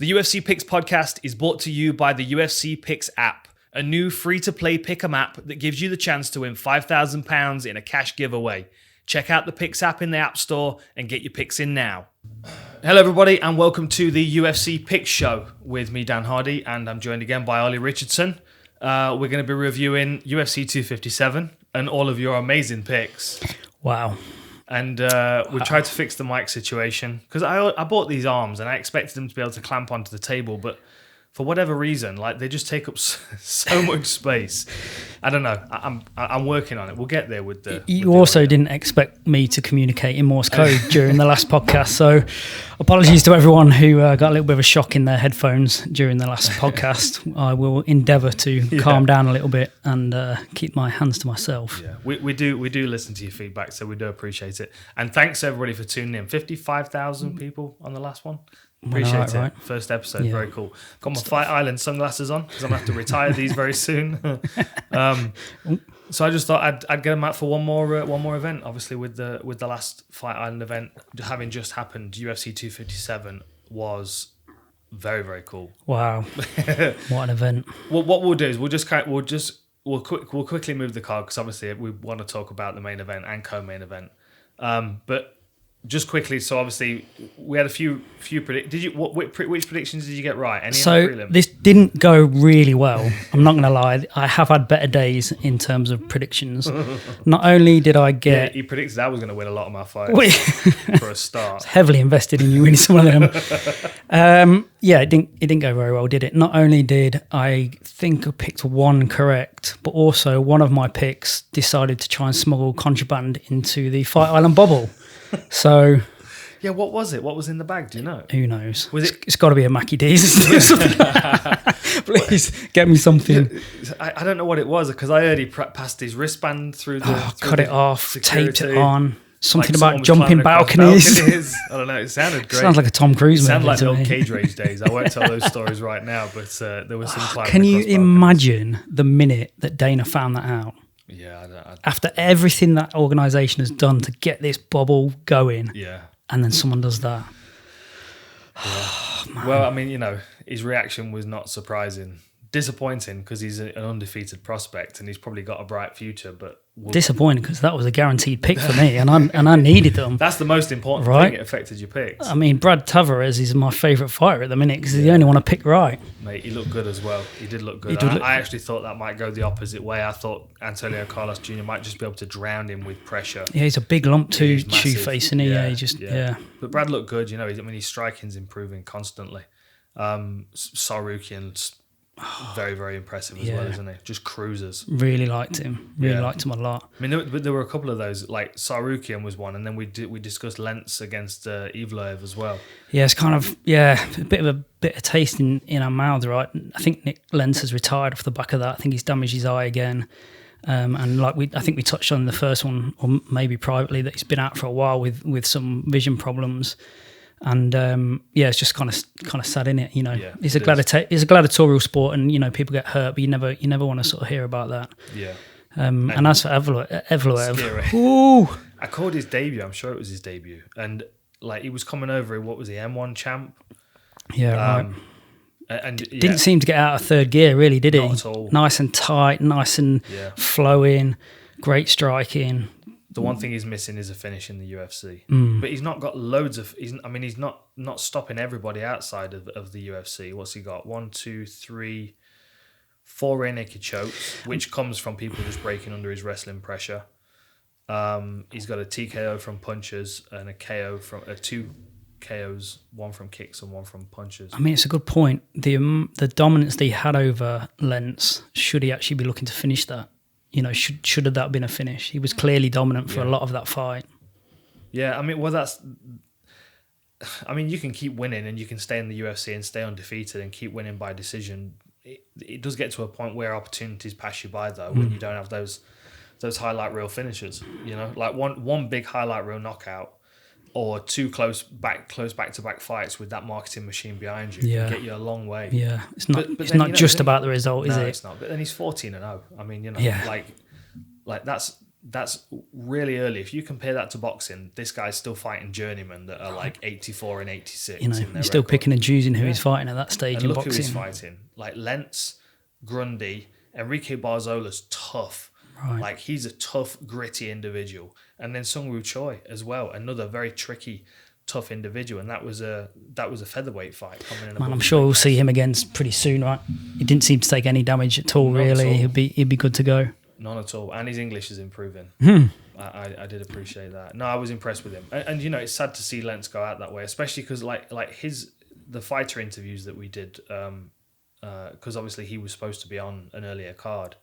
The UFC Picks podcast is brought to you by the UFC Picks app, a new free-to-play pick'em app that gives you the chance to win £5,000 in a cash giveaway. Check out the Picks app in the App Store and get your picks in now. Hello, everybody, and welcome to the UFC Picks Show with me, Dan Hardy, and I'm joined again by Ollie Richardson. We're going to be reviewing UFC 257 and all of your amazing picks. Wow. And we tried to fix the mic situation because I bought these arms and I expected them to be able to clamp onto the table, but for whatever reason, like they just take up so much space. I don't know. I'm working on it. We'll get there with the. You also didn't expect me to communicate in Morse code during the last podcast, so apologies to everyone who got a little bit of a shock in their headphones during the last podcast. I will endeavour to calm down a little bit and keep my hands to myself. Yeah, we do listen to your feedback, so we do appreciate it. And thanks everybody for tuning in. 55,000 people on the last one. Appreciate it. Right. First episode, very cool. Got my Fight Island sunglasses on because I'm gonna have to retire these very soon. So I just thought I'd get them out for one more event. Obviously, with the last Fight Island event having just happened, UFC 257 was very, very cool. Wow, what an event! Well, what we'll do is we'll quickly move the card because obviously we want to talk about the main event and co-main event, but. Just quickly, so obviously we had a few which predictions did you get right? Any so this didn't go really well. I'm not going to lie. I have had better days in terms of predictions. Not only did I get... Yeah, he predicted I was going to win a lot of my fights for a start. Heavily invested in you winning some of them. It didn't go very well, did it? Not only did I think I picked one correct, but also one of my picks decided to try and smuggle contraband into the Fight Island bubble. So, yeah, what was it? What was in the bag? Do you know? Who knows? It's got to be a Mackie D's. Please get me something. Yeah, I don't know what it was because I heard he passed his wristband through the. Cut it off, taped it on. Something like about jumping balconies. I don't know. It sounded great. Sounds like a Tom Cruise movie. Sounded like the old Cage Rage days. I won't tell those stories right now, but there was some climbing. Can you imagine the minute that Dana found that out? Yeah, after everything that organisation has done to get this bubble going, and then someone does that. Yeah. Well, I mean, his reaction was not surprising. Disappointing because he's an undefeated prospect and he's probably got a bright future, but disappointing because that was a guaranteed pick for me and I needed them. That's the most important thing. It affected your picks. I mean, Brad Tavares is my favourite fighter at the minute because he's the only one I pick right. Mate, he looked good as well. He did look good. I actually thought that might go the opposite way. I thought Antonio Carlos Jr. might just be able to drown him with pressure. Yeah, he's a big lump to chew face, isn't he? Yeah. But Brad looked good. His striking's improving constantly. Sarukian's very, very impressive as well, isn't he? Just cruisers. Really liked him. Liked him a lot. I mean, there were a couple of those. Like Sarukian was one, and then we discussed Lentz against Evloev as well. Yeah, it's kind of a bit of taste in our mouths, right? I think Nick Lentz has retired off the back of that. I think he's damaged his eye again. And I think we touched on the first one, or maybe privately, that he's been out for a while with some vision problems. And it's just kind of sad, isn't it? It's a gladiatorial sport, and people get hurt, but you never want to sort of hear about that. Yeah. And as for Evloev, I called his debut. I'm sure it was his debut, and he was coming over. What was he, M1 champ? Yeah, right. And didn't seem to get out of third gear, really, did he? Not at all. Nice and tight, nice and flowing, great striking. The one thing he's missing is a finish in the UFC. But he's not got loads of... He's not stopping everybody outside of the UFC. What's he got? 1, 2, 3, 4 rear naked chokes, which comes from people just breaking under his wrestling pressure. He's got a TKO from punches and a KO from... 2 KOs, one from kicks and one from punches. I mean, it's a good point. The dominance that he had over Lentz, should he actually be looking to finish that? Should have that been a finish? He was clearly dominant for a lot of that fight. Yeah, I mean, you can keep winning and you can stay in the UFC and stay undefeated and keep winning by decision. It does get to a point where opportunities pass you by, though, when you don't have those highlight reel finishes. Like one big highlight reel knockout or 2 close back-to-back fights with that marketing machine behind you can get you a long way. Yeah, it's not. It's not just about the result, is it? No, it's not. But then he's 14-0. I mean, like that's that's really early. If you compare that to boxing, this guy's still fighting journeymen that are like 84 and 86. You know, in their you're still record. picking and choosing who he's fighting at that stage And in look boxing. who he's fighting. Like Lentz, Grundy, Enrique Barzola's tough. Right. Like he's a tough, gritty individual. And then Sung Woo Choi as well, another very tricky, tough individual. And that was a featherweight fight coming in. Man, I'm sure we'll see him again pretty soon, right? He didn't seem to take any damage at all, really. He'd be good to go. None at all. And his English is improving. Hmm. I did appreciate that. No, I was impressed with him. And you know, it's sad to see Lentz go out that way, especially because like the fighter interviews that we did, because obviously he was supposed to be on an earlier card.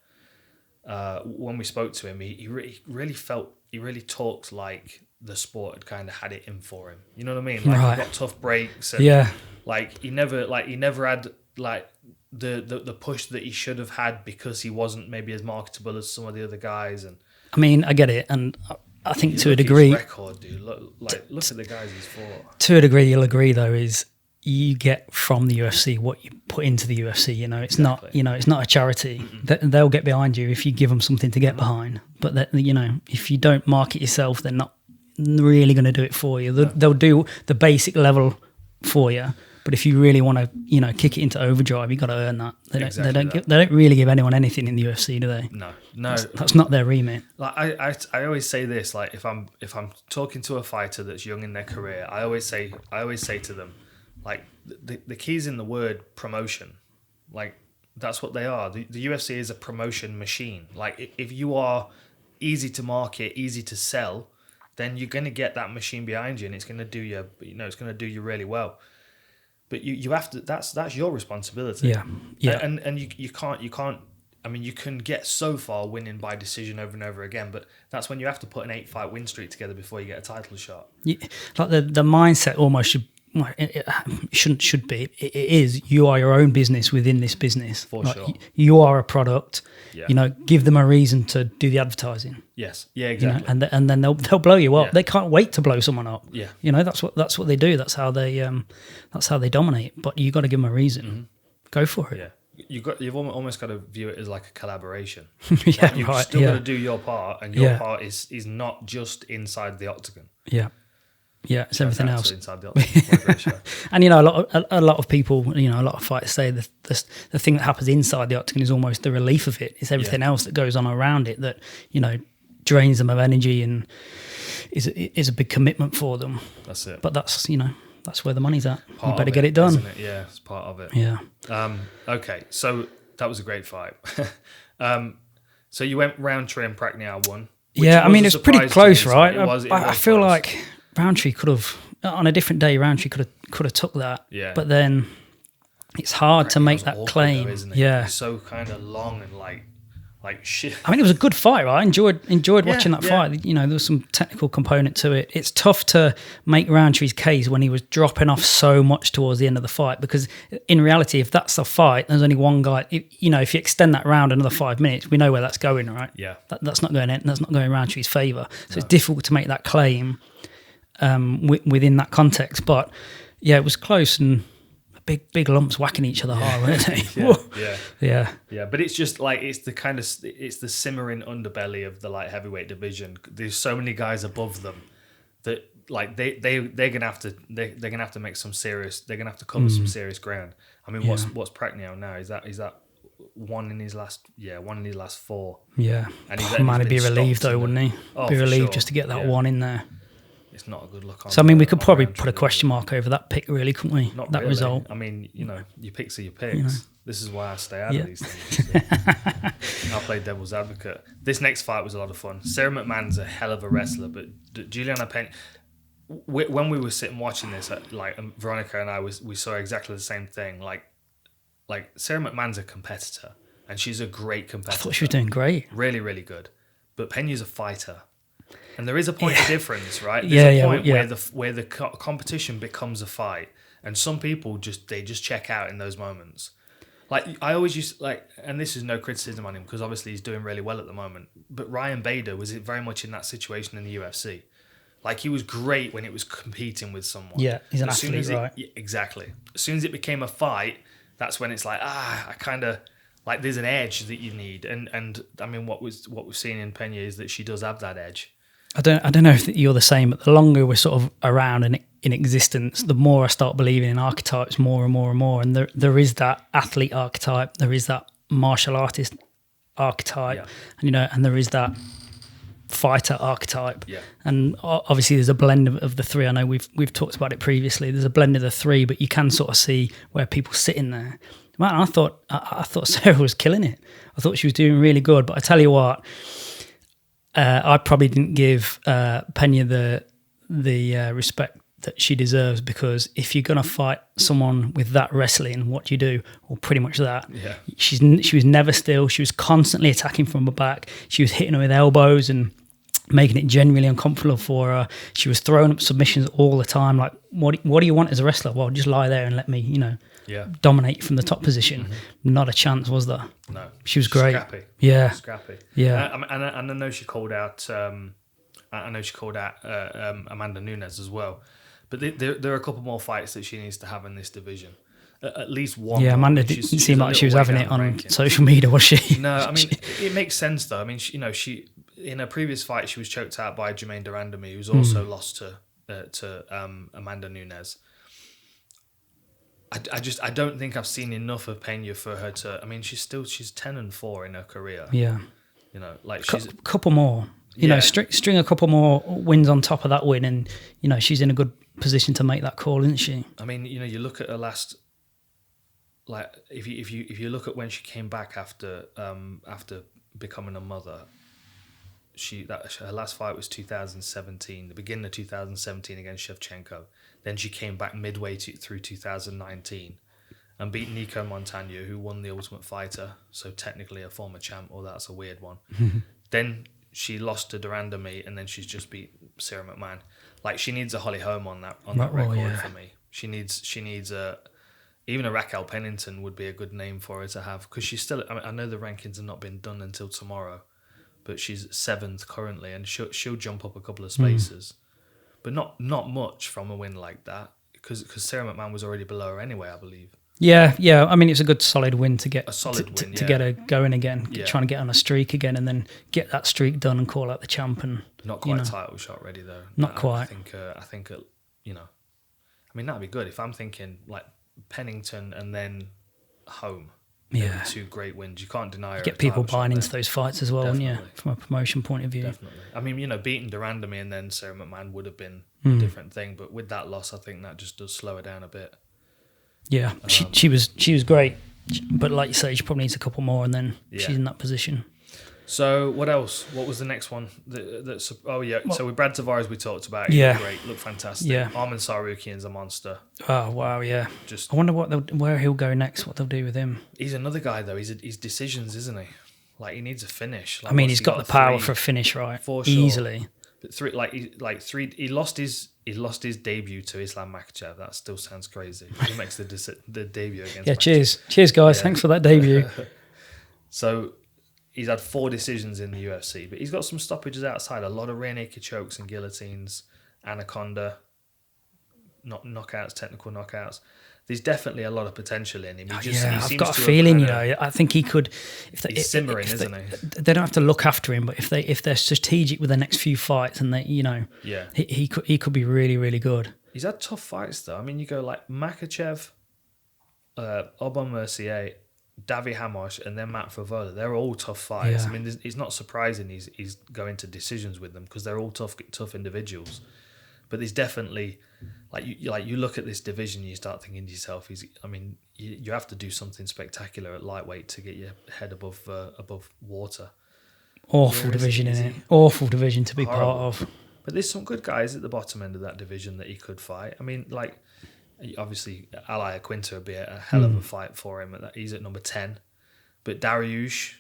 When we spoke to him, he really talked like the sport had kind of had it in for him. You know what I mean? Like Right. he got tough breaks. And Yeah. Like he never had like the push that he should have had because he wasn't maybe as marketable as some of the other guys. And I mean, I get it, and I think to a look at his degree, record, dude. Look at the guys he's fought. to a degree, you'll agree though, is you get from the UFC what you put into the UFC. You know, it's not a charity. They'll get behind you if you give them something to get behind. But that, you know, if you don't market yourself, they're not really going to do it for you. They'll do the basic level for you. But if you really want to, you know, kick it into overdrive, you got to earn that. They don't really give anyone anything in the UFC, do they? No. That's not their remit. Like I always say this. Like if I'm talking to a fighter that's young in their career, I always say to them, like the key's in the word promotion. Like that's what they are. The UFC is a promotion machine. Like if you are easy to market, easy to sell, then you're going to get that machine behind you, and it's going to do you. You know, it's going to do you really well. But you have to. That's your responsibility. Yeah. And you can't. I mean, you can get so far winning by decision over and over again, but that's when you have to put an 8-fight win streak together before you get a title shot. Like the mindset almost should. Well, it should be. It is. You are your own business within this business. For like, sure. You are a product. Yeah. You know, give them a reason to do the advertising. Yes. Yeah. Exactly. You know, and then they'll blow you up. Yeah. They can't wait to blow someone up. Yeah. You know, that's what they do. That's how they dominate. But you got to give them a reason. Mm-hmm. Go for it. Yeah. You've almost got to view it as like a collaboration. Yeah. Like you've Right. still Yeah. got to do your part, and your part is not just inside the octagon. Yeah. Yeah, it's everything else. Inside the octagon. What a great show. And you know, a lot of people, you know, a lot of fighters say the thing that happens inside the octagon is almost the relief of it. It's everything else that goes on around it that, you know, drains them of energy and is a big commitment for them. That's it. But that's, you know, that's where the money's at. Part You better of get it done. isn't it? Yeah, it's part of it. Yeah. Okay, so that was a great fight. So you went Roundtree and Pragnell won. Yeah, I mean, it's pretty close, right? It was I feel close. like Roundtree could have, on a different day, Roundtree could have took that. Yeah. But then it's hard to make that awkward claim. though, isn't it? Yeah. It's so kind of long and like shit. I mean, it was a good fight, right? I enjoyed watching that yeah. fight. You know, there was some technical component to it. It's tough to make Roundtree's case when he was dropping off so much towards the end of the fight, because in reality, if that's the fight, there's only one guy. If you extend that round another 5 minutes, we know where that's going, right? Yeah. That's not going in. That's not going Roundtree's favour. So it's difficult to make that claim within that context. But yeah, it was close, and big lumps whacking each other hard, weren't they? Yeah. But it's just like it's the simmering underbelly of the light heavyweight division. There's so many guys above them that like they're gonna have to make some serious. They're gonna have to cover some serious ground. I mean, what's Pragnell now? Is that one in his last 4? Yeah. And He'd be relieved though, wouldn't he? Oh, be for relieved sure. just to get that Yeah. one in there. It's not a good look on. So I mean, we could on probably Roundtree, put a question mark over that pick, really, couldn't we? Not that really. result. I mean, your picks are your picks. This is why I stay out of these things. So. I'll play devil's advocate. This next fight was a lot of fun. Sarah McMahon's a hell of a wrestler, but Julianna Pena. When we were sitting watching this, like Veronica and I, we saw exactly the same thing. Like Sarah McMahon's a competitor, and she's a great I competitor. thought she was doing great. Really, really good. But Pena's a fighter. And there is a point of difference, right? There's a point where the competition becomes a fight, and some people just check out in those moments. Like I always used and this is no criticism on him because obviously he's doing really well at the moment. But Ryan Bader was very much in that situation in the UFC. Like he was great when it was competing with someone. Yeah, he's an As soon athlete, as right? Exactly. As soon as it became a fight, that's when it's like I Like there's an edge that you need, and I mean what we've seen in PENA is that she does have that edge. I don't know if you're the same, but the longer we're sort of around and in existence, the more I start believing in archetypes more and more and more. And there is that athlete archetype, there is that martial artist archetype, and and there is that fighter archetype. Yeah. And obviously there's a blend of the three. I know we've talked about it previously. There's a blend of the three, but you can sort of see where people sit in there. Man, I thought Sarah was killing it. I thought she was doing really good. But I tell you what, I probably didn't give PENA the respect that she deserves, because if you're going to fight someone with that wrestling, what do you do? Well, pretty much that. Yeah. She was never still. She was constantly attacking from the back. She was hitting her with elbows and making it genuinely uncomfortable for her. She was throwing up submissions all the time. Like, what do you want as a wrestler? Well, just lie there and let me, dominate from the top position. Mm-hmm. Not a chance, was there? No. She was great. Scrappy. Yeah. Scrappy. Yeah. And I know she called out. Amanda Nunes as well. But there are a couple more fights that she needs to have in this division. At least one. Yeah, Amanda didn't seem like she was having it on social media, was she? No, I mean, it makes sense though. I mean, she in her previous fight, she was choked out by Jermaine Durandamy, who's also lost to Amanda Nunes. I don't think I've seen enough of PENA for her to. I mean, she's 10-4 in her career. Yeah. Like she's a couple more. String a couple more wins on top of that win, and she's in a good position to make that call, isn't she? I mean, you look at her last, like if you look at when she came back after becoming a mother, her last fight was 2017, the beginning of 2017 against Shevchenko. Then she came back midway through 2019 and beat Nico Montano, who won the Ultimate Fighter, so technically a former champ. Oh, that's a weird one. Then she lost to Durandamy, and then she's just beat Sarah McMahon. Like, she needs a Holly Holm on that record for me. She needs even a Raquel Pennington would be a good name for her to have, because she's still. I know the rankings have not been done until tomorrow, but she's 7th currently, and she'll jump up a couple of spaces, but not much from a win like that, because Sarah McMahon was already below her anyway, I believe. Yeah. I mean, it's a good solid win to get to get her going again, trying to get on a streak again, and then get that streak done and call out the champ. And not quite title shot ready though. Not quite. I think I mean, that'd be good if I'm thinking like Pennington and then home. Yeah, 2 great wins. You can't deny her. Get people buying into those fights as well, wouldn't you? From a promotion point of view. Definitely. I mean, beating Durandamy and then Sarah McMahon would have been a different thing, but with that loss, I think that just does slow her down a bit. Yeah, she was great, but like you say, she probably needs a couple more, and then she's in that position. So what else? What was the next one? So with Brad Tavares, we talked about. Great, looked fantastic. Yeah, Arman Sarukian's a monster. Oh wow, yeah. I wonder where he'll go next. What they'll do with him. He's another guy though. He's decisions, isn't he? Like, he needs a finish. Like, I mean, he's got the power for a finish, right? For sure. Easily. But he lost his debut to Islam Makhachev. That still sounds crazy. He makes the debut against. Yeah, Makhachev. Cheers, guys. Yeah. Thanks for that debut. So he's had 4 decisions in the UFC, but he's got some stoppages outside. A lot of rear naked chokes and guillotines, anaconda, knockouts, technical knockouts. There's definitely a lot of potential in him. I've got a feeling, I think he could. He's simmering, isn't he? They don't have to look after him, but if they're strategic with the next few fights, and he could be really, really good. He's had tough fights though. I mean, you go like Makhachev, Aubin Mercier, Davi Hamosh, and then Matt Favola. They're all tough fights. Yeah. I mean, it's not surprising he's going to decisions with them, because they're all tough individuals. But there's definitely, you look at this division, you start thinking to yourself, you have to do something spectacular at lightweight to get your head above water. Awful division, isn't it? Awful division to be part of. But there's some good guys at the bottom end of that division that he could fight. I mean, like, obviously, Ali Aquinta would be a hell of a fight for him. He's at number 10. But Dariush,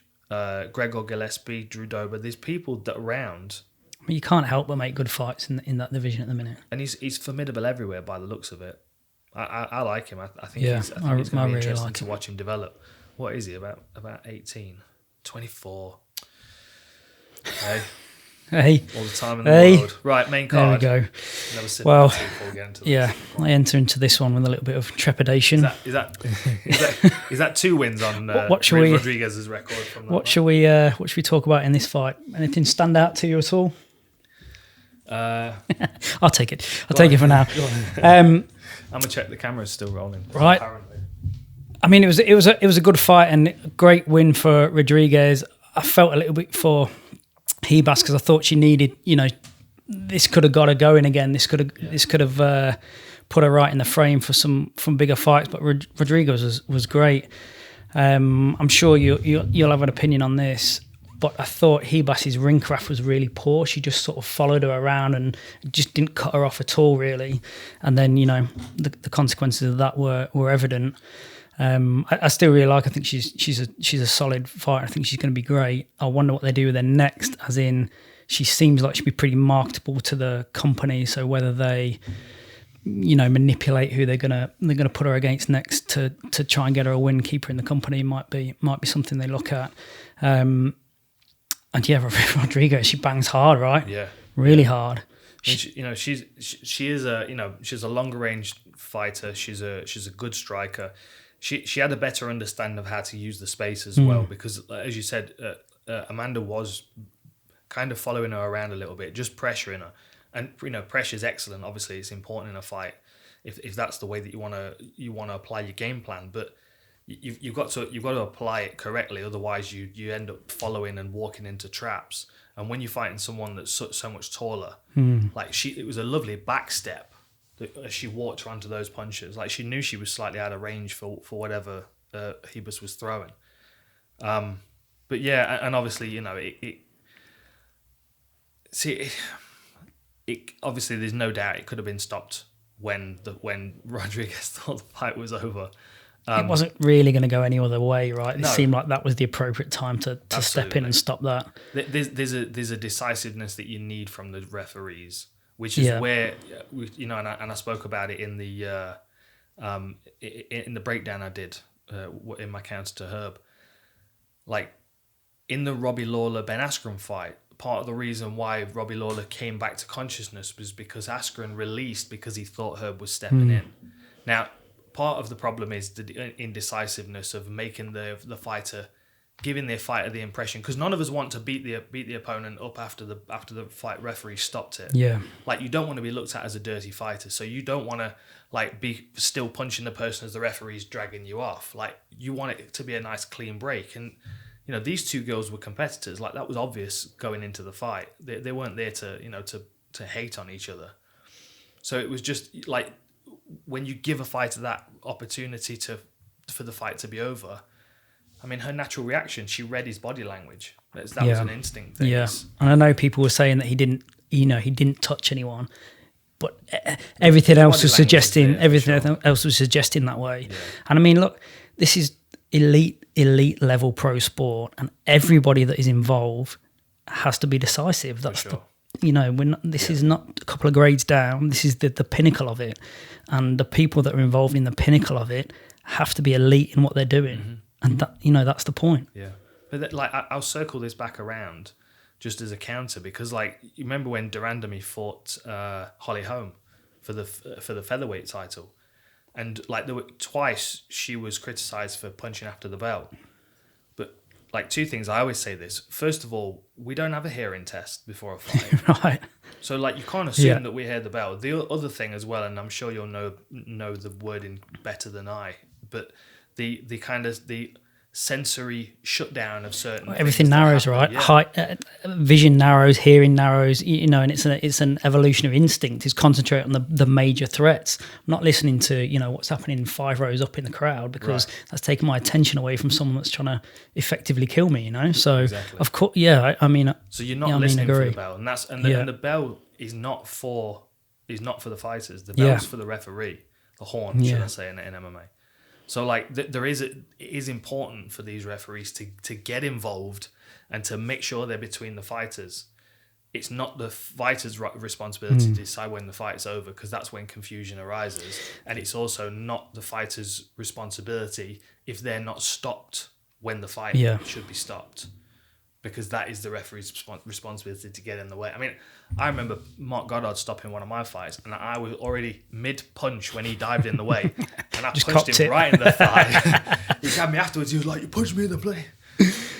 Gregor Gillespie, Drew Dober, there's people that around. You can't help but make good fights in that division at the minute. And he's formidable everywhere by the looks of it. I like him. I think it's going to be interesting to watch him develop. What is he, about 18? 24. Hey. Hey. All the time in the world. Right, main card. There we go. Never sit Well, before we get into this. Yeah, I enter into this one with a little bit of trepidation. Is that 2 wins on Rodriguez's record from that? What should we talk about in this fight? Anything stand out to you at all? I'll take it. I'll take it for now. I'm gonna check the camera's still rolling. Right. Apparently. I mean, it was a good fight and a great win for Rodriguez. I felt a little bit for Hebas because I thought she needed, this could have got her going again. This could have put her right in the frame for some bigger fights. But Rodriguez was great. I'm sure you'll have an opinion on this, but I thought Hebas's ring craft was really poor. She just sort of followed her around and just didn't cut her off at all, really. And then the consequences of that were evident. I still really like. I think she's a solid fighter. I think she's going to be great. I wonder what they do with her next. As in, she seems like she'd be pretty marketable to the company. So whether they, manipulate who they're gonna put her against next to try and get her a win, keep her in the company might be something they look at. And yeah, Rodriguez, she bangs hard, right? Yeah, really hard. She's a longer range fighter. She's a good striker. She had a better understanding of how to use the space as well, because as you said, Amanda was kind of following her around a little bit, just pressuring her. And pressure is excellent. Obviously, it's important in a fight if that's the way that you want to apply your game plan. But you've got to apply it correctly. Otherwise, you end up following and walking into traps. And when you're fighting someone that's so much taller, it was a lovely back step. As she walked onto those punches, like she knew she was slightly out of range for whatever Hebus was throwing. But yeah, and obviously, obviously there's no doubt it could have been stopped when Rodriguez thought the fight was over. It wasn't really going to go any other way, right? It No. seemed like that was the appropriate time to step in and stop that. There's a decisiveness that you need from the referees, which is where and I spoke about it in the breakdown I did in my counter to Herb. Like in the Robbie Lawler-Ben Askren fight, part of the reason why Robbie Lawler came back to consciousness was because Askren released because he thought Herb was stepping in. Now, part of the problem is the indecisiveness of making the fighter, giving the fighter the impression, because none of us want to beat the opponent up after the fight referee stopped it. Yeah. Like, you don't want to be looked at as a dirty fighter, so you don't want to be still punching the person as the referee's dragging you off. Like, you want it to be a nice clean break. And these two girls were competitors. Like, that was obvious going into the fight. They weren't there to hate on each other. So it was just like, when you give a fighter that opportunity for the fight to be over, I mean, her natural reaction, she read his body language. That was an instinct thing. Yeah, and I know people were saying that he didn't touch anyone, but everything else was suggesting that way. Yeah. And I mean, look, this is elite level pro sport, and everybody that is involved has to be decisive. That's this is not a couple of grades down. This is the pinnacle of it, and the people that are involved in the pinnacle of it have to be elite in what they're doing, and that's the point. Yeah, but I'll circle this back around just as a counter, because you remember when Durandamy fought Holly Holm for the featherweight title, and there were twice she was criticised for punching after the bell. Two things, I always say this. First of all, we don't have a hearing test before a fight. Right. So you can't assume that we hear the bell. The other thing as well, and I'm sure you'll know the wording better than I, but the kind of the sensory shutdown of certain everything narrows, right? Yeah. Vision narrows, hearing narrows, and it's an evolution of instinct. Is concentrate on the major threats. I'm not listening to what's happening 5 rows up in the crowd, because that's taking my attention away from someone that's trying to effectively kill me. So exactly. Of course, I mean. So you're not listening for the bell, and the bell is not for the fighters. The bell's for the referee. The horn, should I say, in MMA. So it is important for these referees to get involved and to make sure they're between the fighters. It's not the fighter's responsibility to decide when the fight's over, because that's when confusion arises. And it's also not the fighter's responsibility if they're not stopped when the fight should be stopped. because that is the referee's responsibility to get in the way. I mean, I remember Mark Goddard stopping one of my fights, and I was already mid-punch when he dived in the way, and I punched him right in the thigh. He grabbed me afterwards. He was like, "You punched me in the play."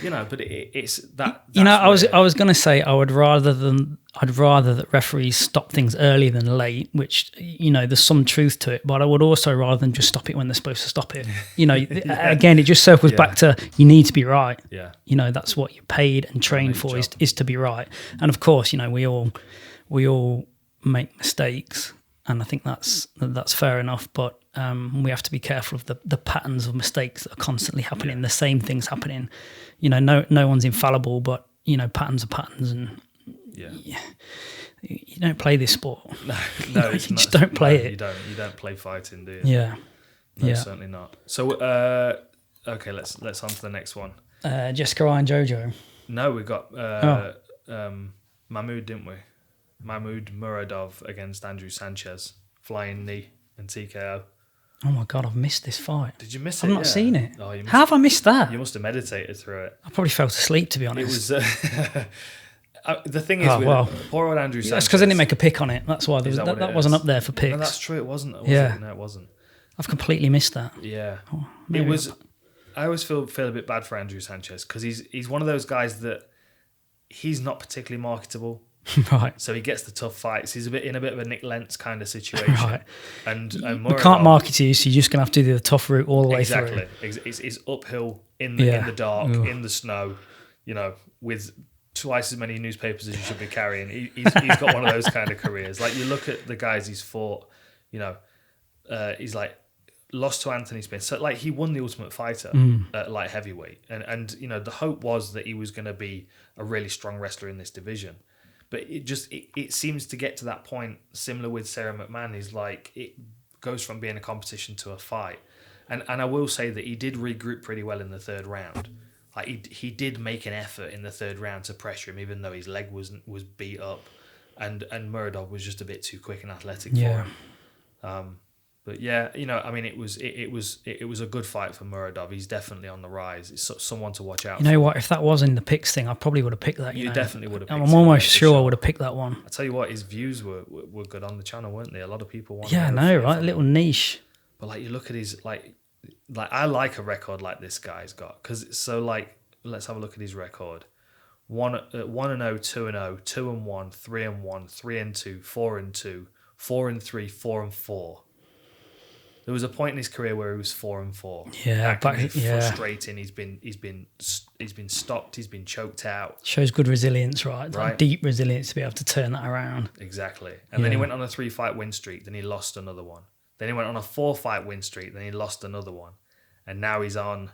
But it's that. I was going to say I'd rather that referees stop things earlier than late, which there's some truth to it. But I would also rather than just stop it when they're supposed to stop it. Again, it just circles back to you need to be right. Yeah. That's what you're paid and trained for is to be right. And of course, we all make mistakes, and I think that's fair enough. But we have to be careful of the patterns of mistakes that are constantly happening. The same things happening. No one's infallible, but patterns are patterns, and you don't play this sport. No, you just don't play it. You don't play fighting, do you? Yeah, no, certainly not. So okay, let's on to the next one. Jessica and Jojo. No, we got Mahmoud, didn't we? Mahmoud Muradov against Andrew Sanchez, flying knee and TKO. Oh my God, I've missed this fight. Did you miss it? I've not seen it. Oh, how have I missed that? You must have meditated through it. I probably fell asleep, to be honest. It was... the thing is, poor old Andrew Sanchez... That's because I didn't make a pick on it. That's why that wasn't up there for picks. No, that's true. It wasn't. No, it wasn't. I've completely missed that. Yeah. It was... I always feel a bit bad for Andrew Sanchez because he's one of those guys that he's not particularly marketable. Right. So he gets the tough fights. He's in a bit of a Nick Lentz kind of situation. Right. And we can't market to you, so you're just going to have to do the tough route all the way through. Exactly. It's uphill in the dark, in the snow, with twice as many newspapers as you should be carrying. He's got one of those kind of careers. Like, you look at the guys he's fought, he's like lost to Anthony Smith. So like, he won the Ultimate Fighter at light heavyweight. And the hope was that he was going to be a really strong wrestler in this division. But it seems to get to that point, similar with Sarah McMahon, is like it goes from being a competition to a fight. And I will say that he did regroup pretty well in the third round. Like he did make an effort in the third round to pressure him, even though his leg was beat up, and Muradov was just a bit too quick and athletic for him. But yeah, I mean, it was a good fight for Muradov. He's definitely on the rise. It's someone to watch out for. What? If that was in the picks thing, I probably would have picked that. You definitely would have picked I'm almost sure I would have picked that one. I tell you what, his views were good on the channel, weren't they? A lot of people wanted. Yeah, I know, right? A little niche. But like, you look at his like I like a record like this guy's got, because let's have a look at his record. 1-0, 2-0, 2-1, 3-1, 3-2, 4-2, 4-3, 4-4. There was a point in his career where he was 4-4. Yeah, frustrating. He's been stopped. He's been choked out. Shows good resilience, right? Like deep resilience to be able to turn that around. Exactly. And then he went on a 3-fight win streak. Then he lost another one. Then he went on a 4-fight win streak. Then he lost another one. And now he's on.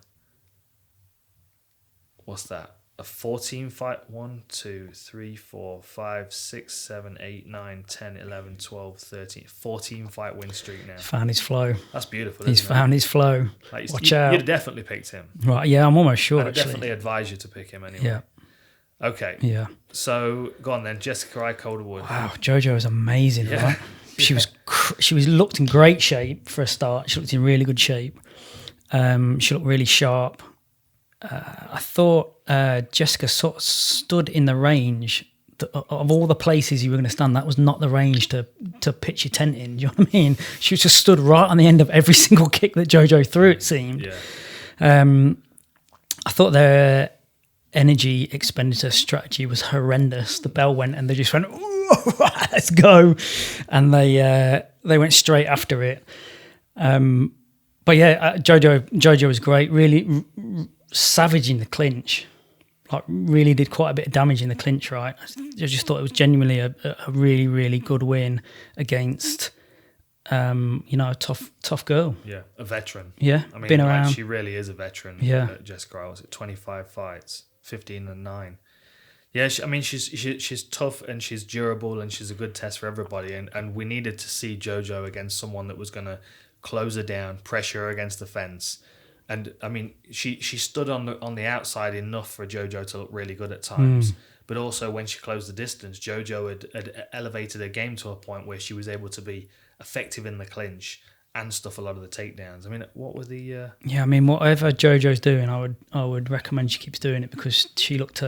What's that? A 14-fight, 1, 2, 3, 4, 5, 6, 7, 8, 9, 10, 11, 12, 13, 14-fight win streak now. He's found his flow. That's beautiful. He's found his flow. Like, Watch out. You'd have definitely picked him. Right, yeah, I'm almost sure. I'd definitely advise you to pick him anyway. Yeah. Okay. Yeah. So go on then, Jessica Calderwood. Wow, Jojo was amazing, right? She was looked in great shape for a start. She looked in really good shape. She looked really sharp. I thought Jessica sort of stood in the range of all the places you were going to stand. That was not the range to pitch your tent in. Do you know what I mean? She just stood right on the end of every single kick that Jojo threw, it seemed. Yeah. I thought their energy expenditure strategy was horrendous. The bell went and they just went, "Ooh, let's go," and they went straight after it. But yeah, Jojo was great. Really savage in the clinch. Like, really did quite a bit of damage in the clinch, right? I just thought it was genuinely a really, really good win against, a tough girl. Yeah, a veteran. Yeah, I mean, been around. She really is a veteran. Yeah. Jessica, was it 25 fights, 15-9. Yeah, she's tough and she's durable and she's a good test for everybody. And we needed to see Jojo against someone that was going to close her down, pressure her against the fence. And I mean, she stood on the outside enough for Jojo to look really good at times. But also when she closed the distance, Jojo had elevated her game to a point where she was able to be effective in the clinch and stuff a lot of the takedowns. I mean, what were the? Yeah, I mean, whatever JoJo's doing, I would recommend she keeps doing it, because she looked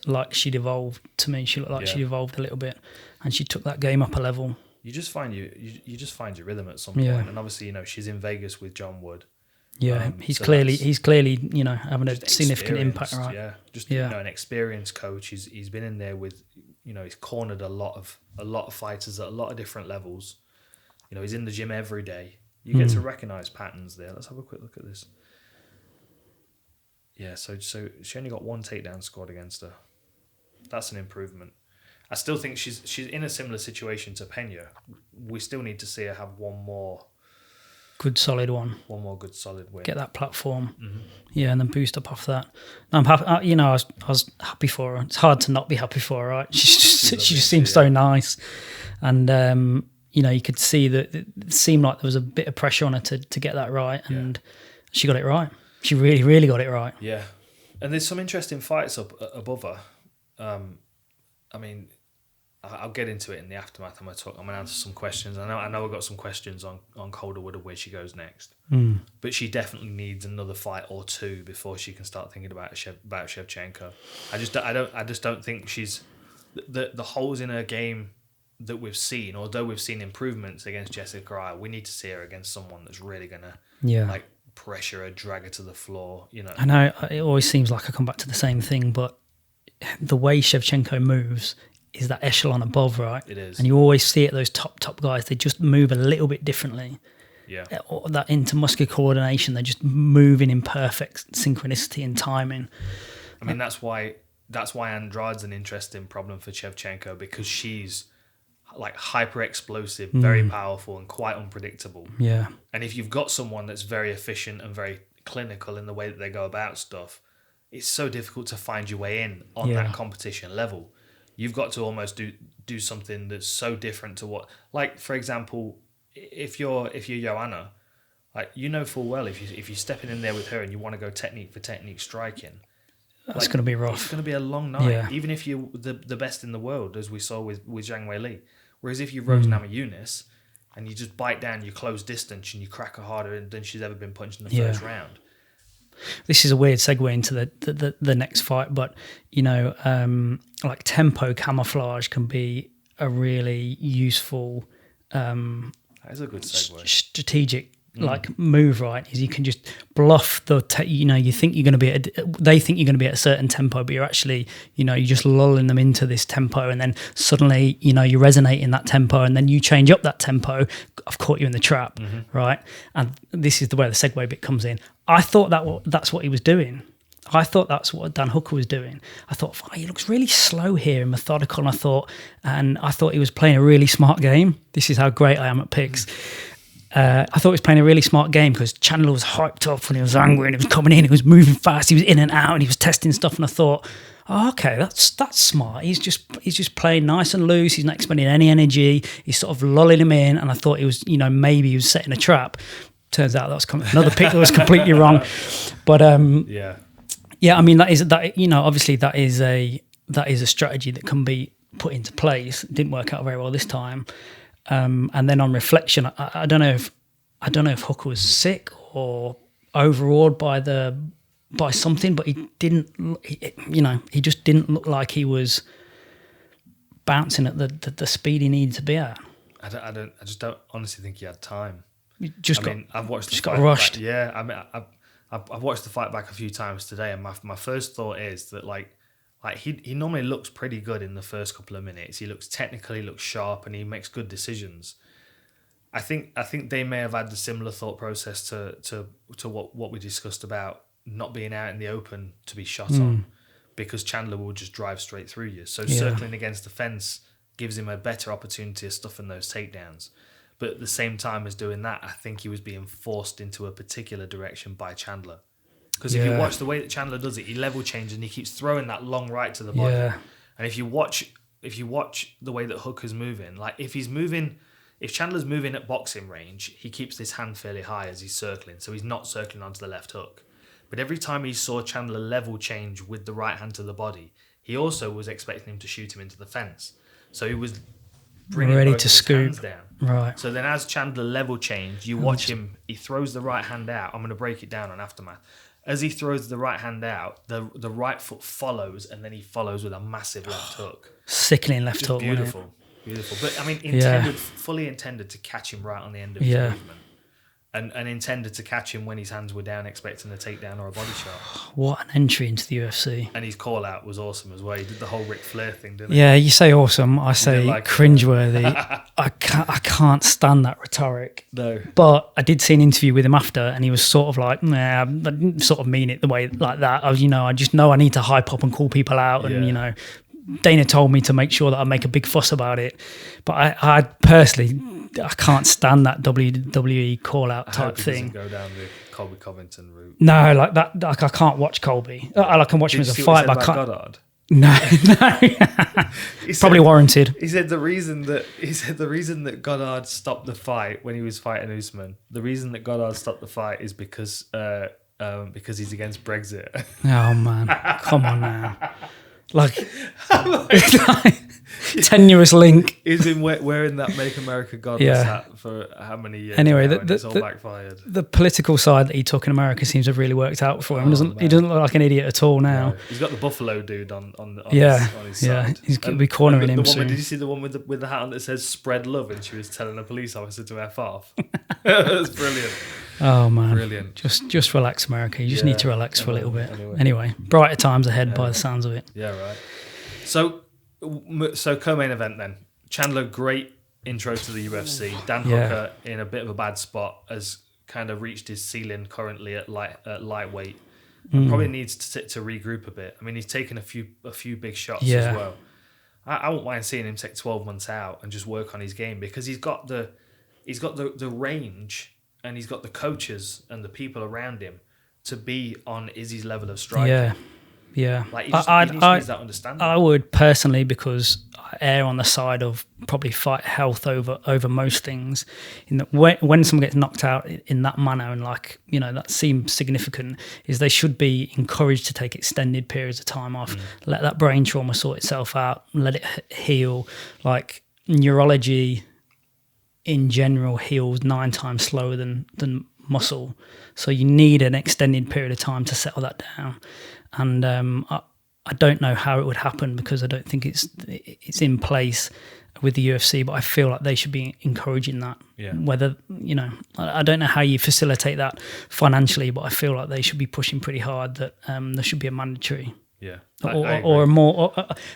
like she'd evolved to me. She looked like she'd evolved a little bit, and she took that game up a level. You just find your rhythm at some point, and obviously, she's in Vegas with John Wood. Yeah, he's clearly having a significant impact, right? Yeah, just an experienced coach. He's been in there with, he's cornered a lot of fighters at a lot of different levels. He's in the gym every day. You get to recognize patterns there. Let's have a quick look at this. Yeah, so she only got one takedown scored against her. That's an improvement. I still think she's in a similar situation to PENA. We still need to see her have one more good solid one. One more good solid win. Get that platform, and then boost up off that. I'm happy. I was happy for her. It's hard to not be happy for her, right? She just seems so nice, and you could see that it seemed like there was a bit of pressure on her to get that right, and she got it right. She really, really got it right. Yeah, and there's some interesting fights up above her. I mean, I'll get into it in the aftermath. I'm going to answer some questions. I know I've got some questions on Calderwood and where she goes next. But she definitely needs another fight or two before she can start thinking about Shevchenko. I just don't think she's the holes in her game that we've seen. Although we've seen improvements against Jessica Eye, we need to see her against someone that's really gonna pressure her, drag her to the floor. I know it always seems like I come back to the same thing, but the way Shevchenko moves is that echelon above, right? It is. And you always see it, those top guys, they just move a little bit differently. Yeah. Or that intermuscular coordination, they're just moving in perfect synchronicity and timing. I mean, that's why Andrade's an interesting problem for Shevchenko, because she's like hyper explosive, very powerful and quite unpredictable. Yeah. And if you've got someone that's very efficient and very clinical in the way that they go about stuff, it's so difficult to find your way in on that competition level. You've got to almost do something that's so different to what, like, for example, if you're Joanna, like, full well if you're stepping in there with her and you want to go technique for technique striking, that's going to be rough. It's going to be a long night, even if you're the best in the world, as we saw with Zhang Weili. Whereas if you're Rose Namajunas and you just bite down your close distance and you crack her harder than she's ever been punched in the first round. This is a weird segue into the next fight, but like tempo camouflage can be a really useful that is a good segue. Strategic move, right? Is you can just bluff you think you're going to be they think you're going to be at a certain tempo, but you're actually you're just lulling them into this tempo, and then suddenly you resonate in that tempo, and then you change up that tempo. I've caught you in the trap, right? And this is where the segue bit comes in. I thought that's what he was doing. I thought that's what Dan Hooker was doing. I thought, he looks really slow here and methodical, and I thought he was playing a really smart game. This is how great I am at picks. I thought he was playing a really smart game, because Chandler was hyped up and he was angry and he was coming in, he was moving fast, he was in and out and he was testing stuff, and I thought, okay, that's smart. He's just playing nice and loose. He's not expending any energy. He's sort of lulling him in, and I thought he was, maybe he was setting a trap. Turns out that was another pick that was completely wrong. But I mean, obviously that is a strategy that can be put into place. It didn't work out very well this time. And then on reflection, I don't know if Hooker was sick or overawed by something, but he just didn't look like he was bouncing at the speed he needed to be at. I just don't honestly think he had time. I've watched the fight got rushed. Back. Yeah, I mean, I've watched the fight back a few times today, and my first thought is that like he normally looks pretty good in the first couple of minutes. He looks technical, he looks sharp, and he makes good decisions. I think they may have had the similar thought process to what we discussed about not being out in the open to be shot on, because Chandler will just drive straight through you. So circling against the fence gives him a better opportunity of stuffing those takedowns. But at the same time as doing that, I think he was being forced into a particular direction by Chandler. Because if you watch the way that Chandler does it, he level changes and he keeps throwing that long right to the body. Yeah. And if you watch the way that Hooker's moving, like if Chandler's moving at boxing range, he keeps this hand fairly high as he's circling, so he's not circling onto the left hook. But every time he saw Chandler level change with the right hand to the body, he also was expecting him to shoot him into the fence. So he was bringing ready both to of his scoop. hands down. Right. So then as Chandler level changed, you watch him, he throws the right hand out. I'm going to break it down on Aftermath. As he throws the right hand out, the right foot follows, and then he follows with a massive left hook. Sickening left Just hook. beautiful. Beautiful. But, I mean, fully intended to catch him right on the end of his movement. And intended to catch him when his hands were down, expecting a takedown or a body shot. What an entry into the UFC. And his call out was awesome as well. He did the whole Ric Flair thing, didn't he? Yeah, you say awesome. I say like cringeworthy. I can't stand that rhetoric. No. But I did see an interview with him after, and he was sort of like, nah, I didn't sort of mean it the way like that. I just know I need to hype up and call people out, and Dana told me to make sure that I make a big fuss about it. But I personally, I can't stand that WWE call out type thing. Go down the Colby Covington route. No, like that. Like I can't watch Colby. I can watch him as a fight, but I can't. Goddard? No. Probably warranted. He said the reason that Goddard stopped the fight when he was fighting Usman. The reason that Goddard stopped the fight is because he's against Brexit. Oh man, come on now. Like tenuous link. He's been wearing that Make America Godless hat for how many years? Anyway, it's all backfired. The political side that he took in America seems to have really worked out for him. He doesn't look like an idiot at all now. No. He's got the Buffalo dude on his side. He's going to be cornering him soon. Did you see the one with the hat on that says "Spread Love" and she was telling a police officer to F off? That's brilliant. Oh man, brilliant. Just relax, America. You just need to relax for a little bit. Anyway, brighter times ahead by the sounds of it. Yeah, right. So co-main event then. Chandler, great intro to the UFC. Dan Hooker in a bit of a bad spot, has kind of reached his ceiling currently at lightweight. Probably needs to regroup a bit. I mean, he's taken a few big shots as well. I won't mind seeing him take 12 months out and just work on his game, because he's got the range. And he's got the coaches and the people around him to be on Izzy's level of striking. Yeah. Like he needs that understanding. I would personally, because I err on the side of probably fight health over most things. In that when someone gets knocked out in that manner, and that seems significant, is they should be encouraged to take extended periods of time off, let that brain trauma sort itself out, let it heal. Like neurology in general heals 9 times slower than muscle, so you need an extended period of time to settle that down. And I don't know how it would happen, because I don't think it's in place with the UFC, but I feel like they should be encouraging that. Whether I don't know how you facilitate that financially, but I feel like they should be pushing pretty hard that there should be a mandatory. Or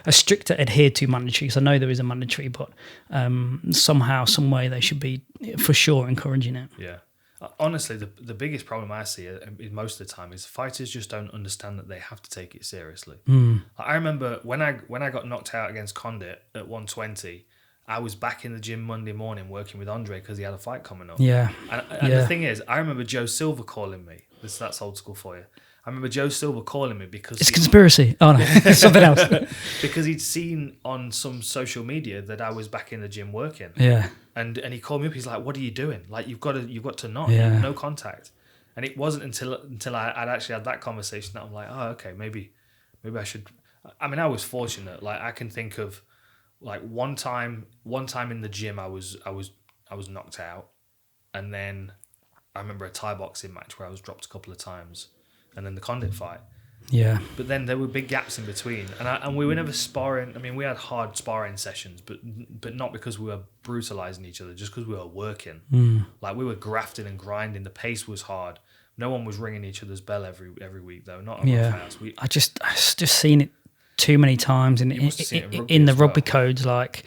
a stricter adhered to mandatory, because I know there is a mandatory, but somehow, some way, they should be for sure encouraging it. Yeah. Honestly, the biggest problem I see most of the time is fighters just don't understand that they have to take it seriously. I remember when I got knocked out against Condit at 120, I was back in the gym Monday morning working with Andre because he had a fight coming up. And the thing is, I remember Joe Silva calling me. That's old school for you. I remember Joe Silva calling me because... It's a conspiracy. Oh, no. It's something else. Because he'd seen on some social media that I was back in the gym working. And he called me up. He's like, what are you doing? Like, you've got to not. No contact. And it wasn't until I'd actually had that conversation that I'm like, oh, okay, maybe I should... I mean, I was fortunate. Like, I can think of, like, one time in the gym I was knocked out. And then I remember a Thai boxing match where I was dropped a couple of times. And then the Condit fight. But then there were big gaps in between, and we were never sparring. I mean, we had hard sparring sessions, but not because we were brutalizing each other, just because we were working. Like, we were grafting and grinding. The pace was hard. No one was ringing each other's bell every week, though. Not house. I just seen it too many times in the rugby codes. Like,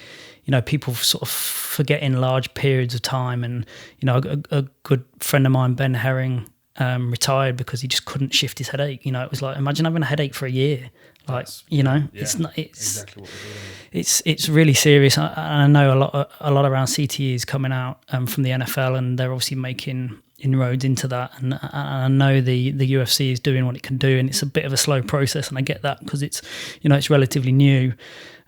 people sort of forgetting large periods of time, and a good friend of mine, Ben Herring, retired because he just couldn't shift his headache. It was like, imagine having a headache for a year. Like, it's not. It's exactly what we're doing. It's really serious. I know a lot around CTEs coming out from the NFL, and they're obviously making inroads into that. And I know the UFC is doing what it can do, and it's a bit of a slow process. And I get that because it's relatively new,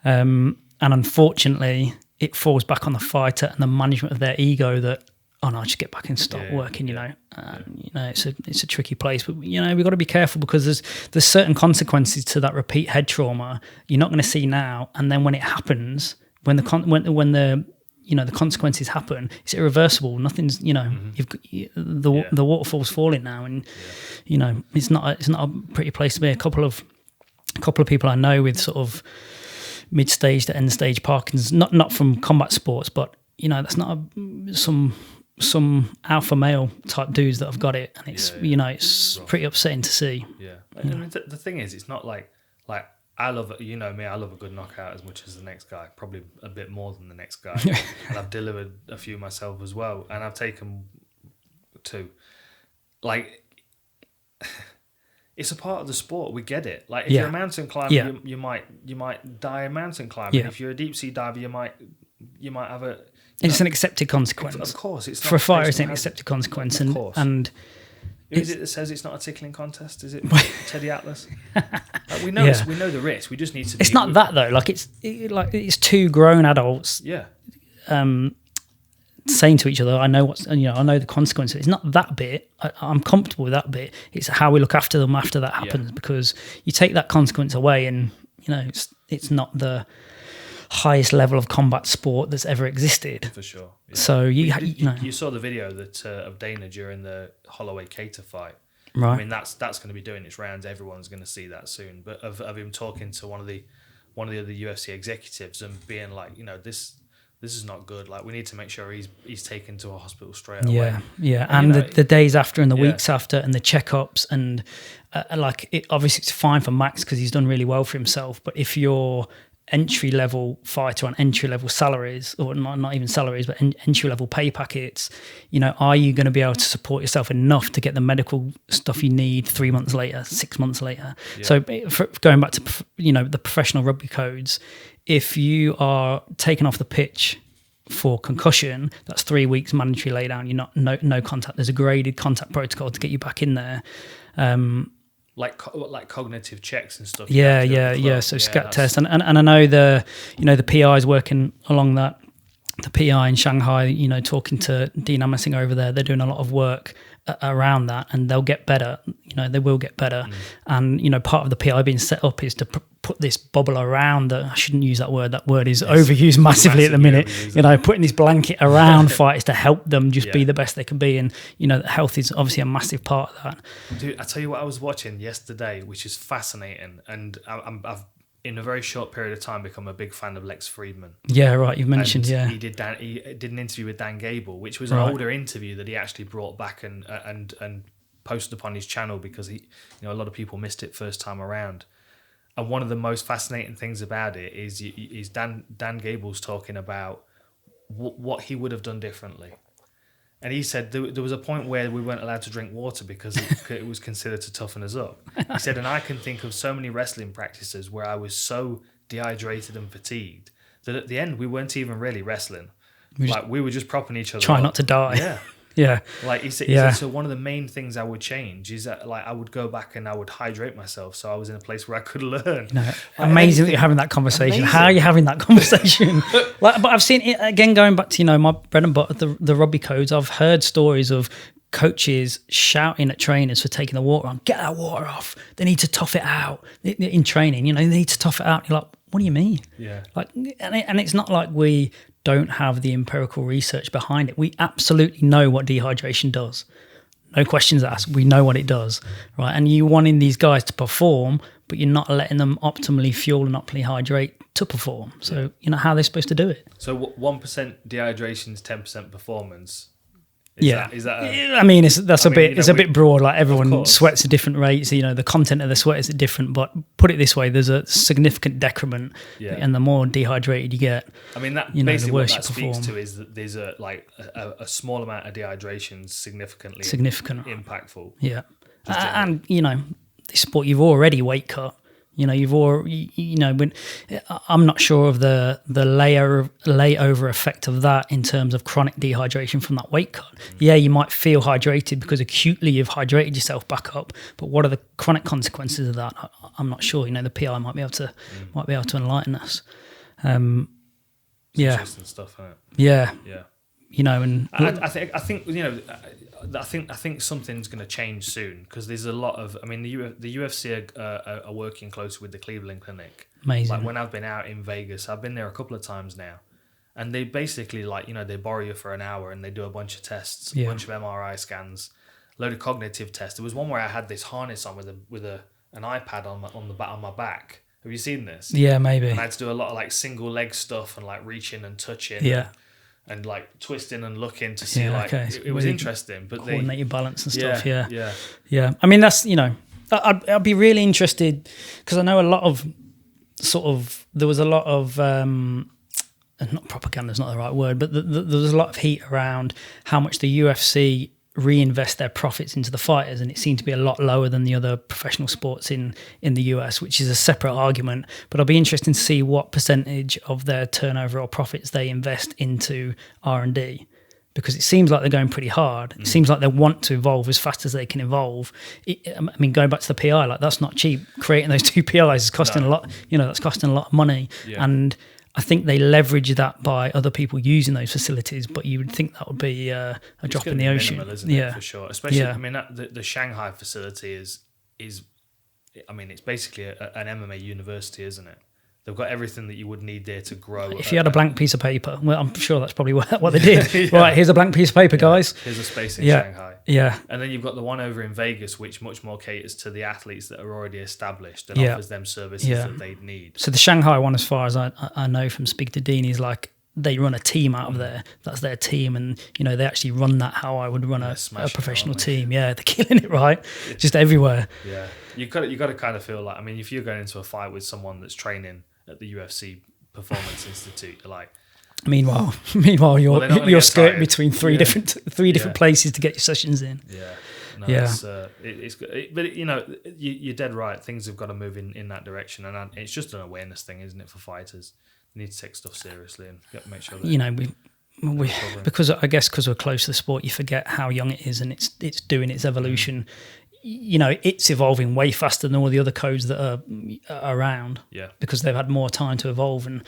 and unfortunately, it falls back on the fighter and the management of their ego that, oh no, I should get back and start working. It's a tricky place, but we've got to be careful, because there's certain consequences to that repeat head trauma you're not going to see now, and then when it happens, when the the consequences happen, it's irreversible. Nothing's the waterfall's falling now, and it's not a pretty place to be. A couple of people I know with sort of mid-stage to end-stage Parkinson's, not from combat sports, but that's not some alpha male type dudes that have got it, and it's it's pretty upsetting to see. Yeah, I mean, the thing is, it's not like I love it. You know me, I love a good knockout as much as the next guy, probably a bit more than the next guy. And I've delivered a few myself as well, and I've taken 2. Like, it's a part of the sport. We get it. Like, if you're a mountain climber, you might die a mountain climbing. If you're a deep sea diver, you might have a. It's an accepted consequence. Of course, it's not for a fighter. It's an accepted consequence, and who is it that says it's not a tickling contest? Is it Teddy Atlas? We know we know the risk. We just need to. It's not that though. Like it's 2 grown adults. Yeah. Saying to each other, I know I know the consequences. It's not that bit. I'm comfortable with that bit. It's how we look after them after that happens, because you take that consequence away, and it's not the highest level of combat sport that's ever existed. For sure. Yeah. So you saw the video that of Dana during the Holloway Cater fight. Right. I mean, that's going to be doing its rounds. Everyone's going to see that soon. But of him talking to one of the other UFC executives and being like, this is not good. Like, we need to make sure he's taken to a hospital straight away. Yeah. And the days after and the weeks after and the checkups and obviously it's fine for Max because he's done really well for himself. But if you're entry-level fighter on entry-level salaries, or not even salaries, but entry-level pay packets, are you going to be able to support yourself enough to get the medical stuff you need 3 months later, 6 months later? So going back to the professional rugby codes, if you are taken off the pitch for concussion, that's 3 weeks mandatory lay down. You're not no contact. There's a graded contact protocol to get you back in there. Like cognitive checks and stuff. Yeah. So scat tests, and I know the PI is working along that. The PI in Shanghai, talking to Dean Amasing over there, they're doing a lot of work around that, and they'll get better. They will get better. And part of the PI being set up is to put this bubble around. I shouldn't use that word. That word is overused massively at the minute. Putting this blanket around fighters to help them just be the best they can be, and health is obviously a massive part of that. Dude, I tell you what, I was watching yesterday, which is fascinating, and I've in a very short period of time become a big fan of Lex Friedman. Yeah, right. You've mentioned, he did an interview with Dan Gable, which was an older interview that he actually brought back and posted upon his channel, because a lot of people missed it first time around. And one of the most fascinating things about it is Dan Gable's talking about what he would have done differently. And he said there was a point where we weren't allowed to drink water because it was considered to toughen us up. He said, and I can think of so many wrestling practices where I was so dehydrated and fatigued that at the end we weren't even really wrestling. We were just propping each other trying up. not to die. Yeah. Yeah. Like he said, so one of the main things I would change is that I would go back and I would hydrate myself so I was in a place where I could learn. Amazing that you're having that conversation. Amazing. How are you having that conversation? But I've seen it again, going back to my bread and butter, the rugby codes. I've heard stories of coaches shouting at trainers for taking the water on. Get that water off. They need to tough it out in training. They need to tough it out. You're like, what do you mean? Yeah. And it's not like we don't have the empirical research behind it. We absolutely know what dehydration does. No questions asked. We know what it does, right? And you wanting these guys to perform, but you're not letting them optimally fuel and optimally hydrate to perform. So how are they supposed to do it? So 1% dehydration is 10% performance. Is that a bit broad. Like, everyone sweats at different rates. The content of the sweat is different. But put it this way, there's a significant decrement, and the more dehydrated you get, I mean, that basically what that speaks to is that there's a small amount of dehydration significant, impactful. Yeah, and this sport, you've already weight cut. You've already, I'm not sure of the layover effect of that in terms of chronic dehydration from that weight cut. Yeah, you might feel hydrated because acutely you've hydrated yourself back up, but what are the chronic consequences of that? I'm not sure. The PI might be able to enlighten us. Interesting stuff, isn't it? Yeah. Yeah. And I think I think something's going to change soon, because there's a lot of. I mean, the UFC are working closely with the Cleveland Clinic. Amazing. Like when I've been out in Vegas, I've been there a couple of times now, and they basically they borrow you for an hour and they do a bunch of tests, a bunch of MRI scans, load of cognitive tests. There was one where I had this harness on with an iPad on my back. Have you seen this? Yeah, maybe. And I had to do a lot of like single leg stuff and like reaching and touching. Yeah. And like twisting and looking to see it was really interesting, but coordinate your balance and stuff. Yeah. I mean, that's I'd be really interested, because I know a lot of there was a lot of not propaganda's not the right word, but there was a lot of heat around how much the UFC reinvest their profits into the fighters, and it seemed to be a lot lower than the other professional sports in the US, which is a separate argument. But I'll be interested to see what percentage of their turnover or profits they invest into R&D, because it seems like they're going pretty hard. It seems like they want to evolve as fast as they can evolve. I mean, going back to the PI, like that's not cheap. Creating those 2 PIs is costing a lot. That's costing a lot of money, and I think they leverage that by other people using those facilities, but you would think that would be a drop in the ocean. Minimal, isn't it, for sure. Especially, I mean, the Shanghai facility is, I mean, it's basically an MMA university, isn't it? They've got everything that you would need there to grow. If you had a blank piece of paper, well, I'm sure that's probably what they did. Right, here's a blank piece of paper, guys. Here's a space in Shanghai. Yeah. And then you've got the one over in Vegas, which much more caters to the athletes that are already established and offers them services that they need. So the Shanghai one, as far as I know from speaking to Dean, is like they run a team out of there. That's their team, and they actually run that how I would run a professional team. Yeah, they're killing it, right? Just everywhere. Yeah, you got to kind of feel like, I mean, if you're going into a fight with someone that's training at the UFC Performance Institute, you're like. Meanwhile, you're skirting between three different places to get your sessions in. But you're dead right. Things have got to move in that direction, and it's just an awareness thing, isn't it, for fighters? You need to take stuff seriously and make sure that we because we're close to the sport, you forget how young it is, and it's doing its evolution. It's evolving way faster than all the other codes that are around. Yeah, because they've had more time to evolve, and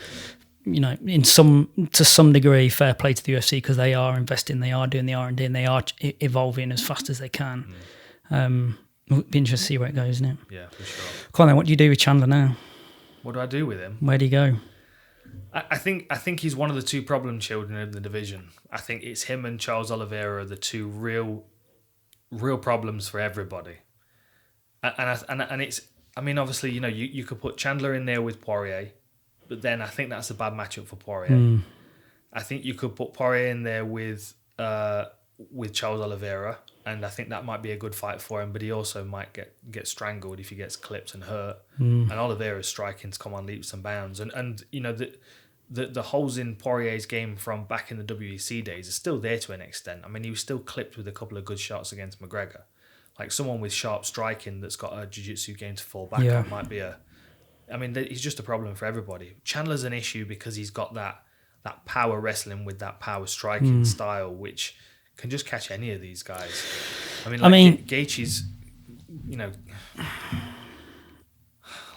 to some degree, fair play to the UFC, because they are investing, they are doing the R&D, and they are evolving as fast as they can. It'll be interesting to see where it goes, isn't it? Yeah, for sure. Come on then, what do you do with Chandler now? What do I do with him? Where do you go? I think he's one of the 2 problem children in the division. I think it's him and Charles Oliveira are the 2 real problems for everybody. And it's, I mean, obviously, you could put Chandler in there with Poirier, but then I think that's a bad matchup for Poirier. I think you could put Poirier in there with Charles Oliveira, and I think that might be a good fight for him, but he also might get strangled if he gets clipped and hurt. And Oliveira's striking's come on leaps and bounds. And the holes in Poirier's game from back in the WEC days are still there to an extent. I mean, he was still clipped with a couple of good shots against McGregor. Like someone with sharp striking that's got a jiu-jitsu game to fall back on might be he's just a problem for everybody. Chandler's an issue because he's got that power wrestling with that power striking style, which can just catch any of these guys. I mean, Gaethje's,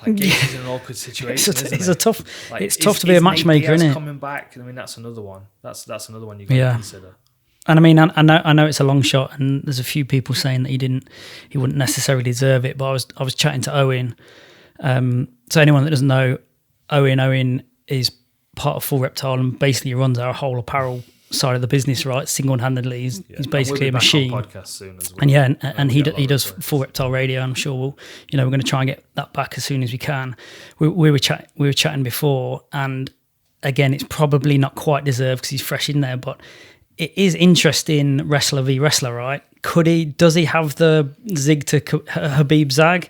Gaethje's in an awkward situation. It's tough to be a matchmaker, isn't it? Coming back, I mean, that's another one. That's another one you got to consider. And I mean, I know it's a long shot, and there's a few people saying that he wouldn't necessarily deserve it. But I was chatting to Owen. So anyone that doesn't know, Owen is part of Full Reptile, and basically runs our whole apparel side of the business, right? Single-handedly, he's basically a machine. On podcast soon as well. And he does Full Reptile Radio. I'm sure we're going to try and get that back as soon as we can. We were chatting before, and again, it's probably not quite deserved because he's fresh in there, but it is interesting, wrestler v wrestler, right? Does he have the zig to Habib zag?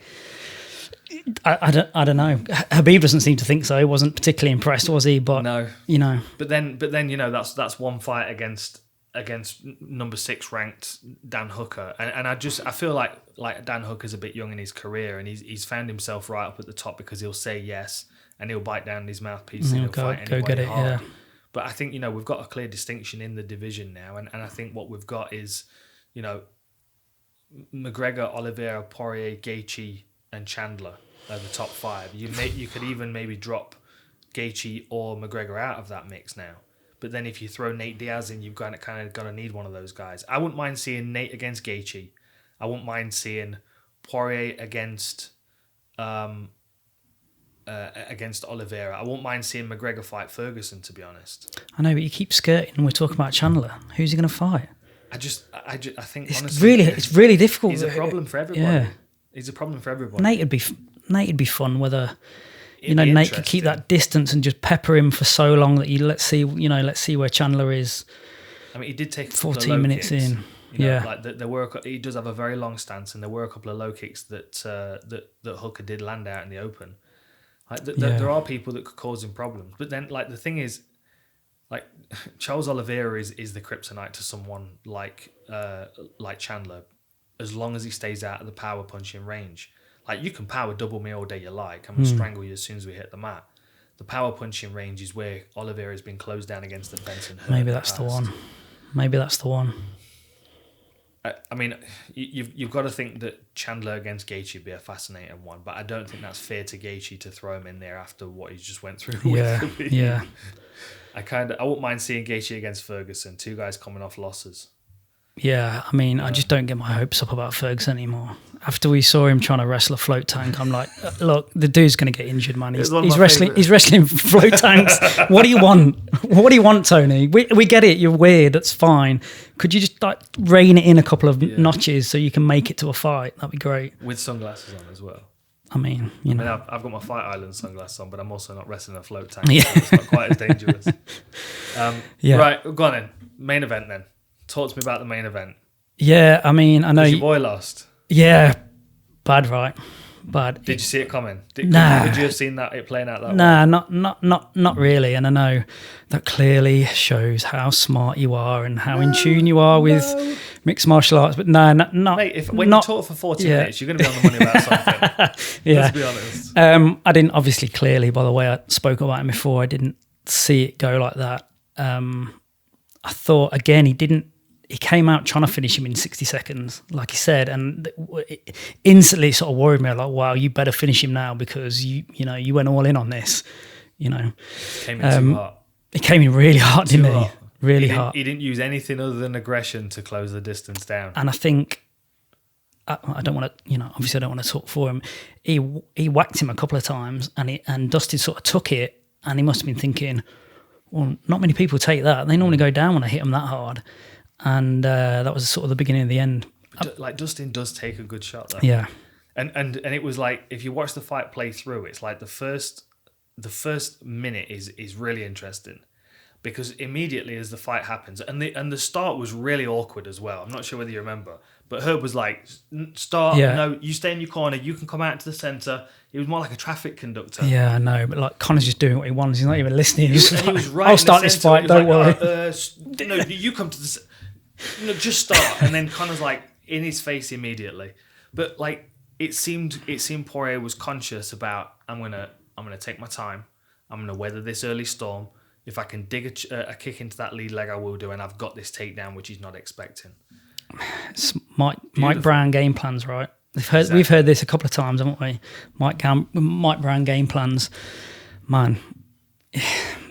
I don't know. Habib doesn't seem to think so. He wasn't particularly impressed, was he? But no, But then that's one fight against number 6 ranked Dan Hooker, and I feel like Dan Hooker's a bit young in his career, and he's found himself right up at the top because he'll say yes and he'll bite down his mouthpiece and he'll fight anybody get it, hard. yeah. But I think we've got a clear distinction in the division now, and I think what we've got is McGregor, Oliveira, Poirier, Gaethje, and Chandler are the top 5. You could even maybe drop Gaethje or McGregor out of that mix now. But then if you throw Nate Diaz in, you've kind of got to need one of those guys. I wouldn't mind seeing Nate against Gaethje. I wouldn't mind seeing Poirier against Oliveira. I wouldn't mind seeing McGregor fight Ferguson, to be honest. I know, but you keep skirting and we're talking about Chandler. Who's he going to fight? I think It's honestly, it's really difficult. he's a problem for everybody. Yeah. He's a problem for everybody. Nate would be fun, whether It'd be Nate could keep that distance and just pepper him for so long that let's see where Chandler is. I mean, he did take 14 minutes kicks. in. Like there were. He does have a very long stance, and there were a couple of low kicks that Hooker did land out in the open. Like there are people that could cause him problems, but then like the thing is, like Charles Oliveira is the kryptonite to someone like Chandler, as long as he stays out of the power punching range. Like you can power double me all day you like. I'm gonna strangle you as soon as we hit the mat. The power punching range is where Oliveira has been closed down against the fence and hurt. Maybe that's the one. Maybe that's the one. I mean, you've got to think that Chandler against Gaethje would be a fascinating one, but I don't think that's fair to Gaethje to throw him in there after what he just went through. Yeah. I wouldn't mind seeing Gaethje against Ferguson, two guys coming off losses. Yeah, I mean, I just don't get my hopes up about Ferguson anymore. After we saw him trying to wrestle a float tank, I'm like, look, the dude's going to get injured, man. He's wrestling float tanks. What do you want? What do you want, Tony? We get it. You're weird. That's fine. Could you just like rein it in a couple of notches so you can make it to a fight? That'd be great. With sunglasses on as well. I mean, I've got my Fight Island sunglasses on, but I'm also not wrestling a float tank. So it's not quite as dangerous. Right, go on then. Main event then. Talk to me about the main event. Yeah, I mean, I know your boy lost. Yeah, bad, right? Bad. Did you see it coming? Would you have seen it playing out that way? Nah, not really. And I know that clearly shows how smart you are and how in tune you are with mixed martial arts. But not. Mate, when you talk for 40 minutes, you're going to be on the money about something. Let's be honest. I didn't obviously clearly, by the way I spoke about him before, I didn't see it go like that. I thought again he came out trying to finish him in 60 seconds, like he said, and it instantly sort of worried me. Like, wow, you better finish him now because you went all in on this. Came in too hard. It came in really hard, didn't he? Really hard. He didn't use anything other than aggression to close the distance down. And I think I don't want to, obviously I don't want to talk for him. He whacked him a couple of times, and Dustin sort of took it, and he must have been thinking, well, not many people take that. They normally go down when I hit them that hard. And that was sort of the beginning of the end. Like Dustin does take a good shot though. Yeah. And it was like, if you watch the fight play through, it's like the first minute is really interesting, because immediately as the fight happens, and the start was really awkward as well. I'm not sure whether you remember, but Herb was like, start, no, you stay in your corner, you can come out to the centre. He was more like a traffic conductor. Yeah, I know, but like Conor's just doing what he wants. He's not even listening. He was right. I'll start this fight, don't worry. No, you come to the... No, just start. And then Conor's like in his face immediately. But like it seemed Poirier was conscious about, I'm gonna take my time. I'm gonna weather this early storm. If I can dig a kick into that lead leg, I will do, and I've got this takedown, which he's not expecting. It's Mike Brown game plans, right? We've heard this a couple of times, haven't we? Mike Brown game plans, man.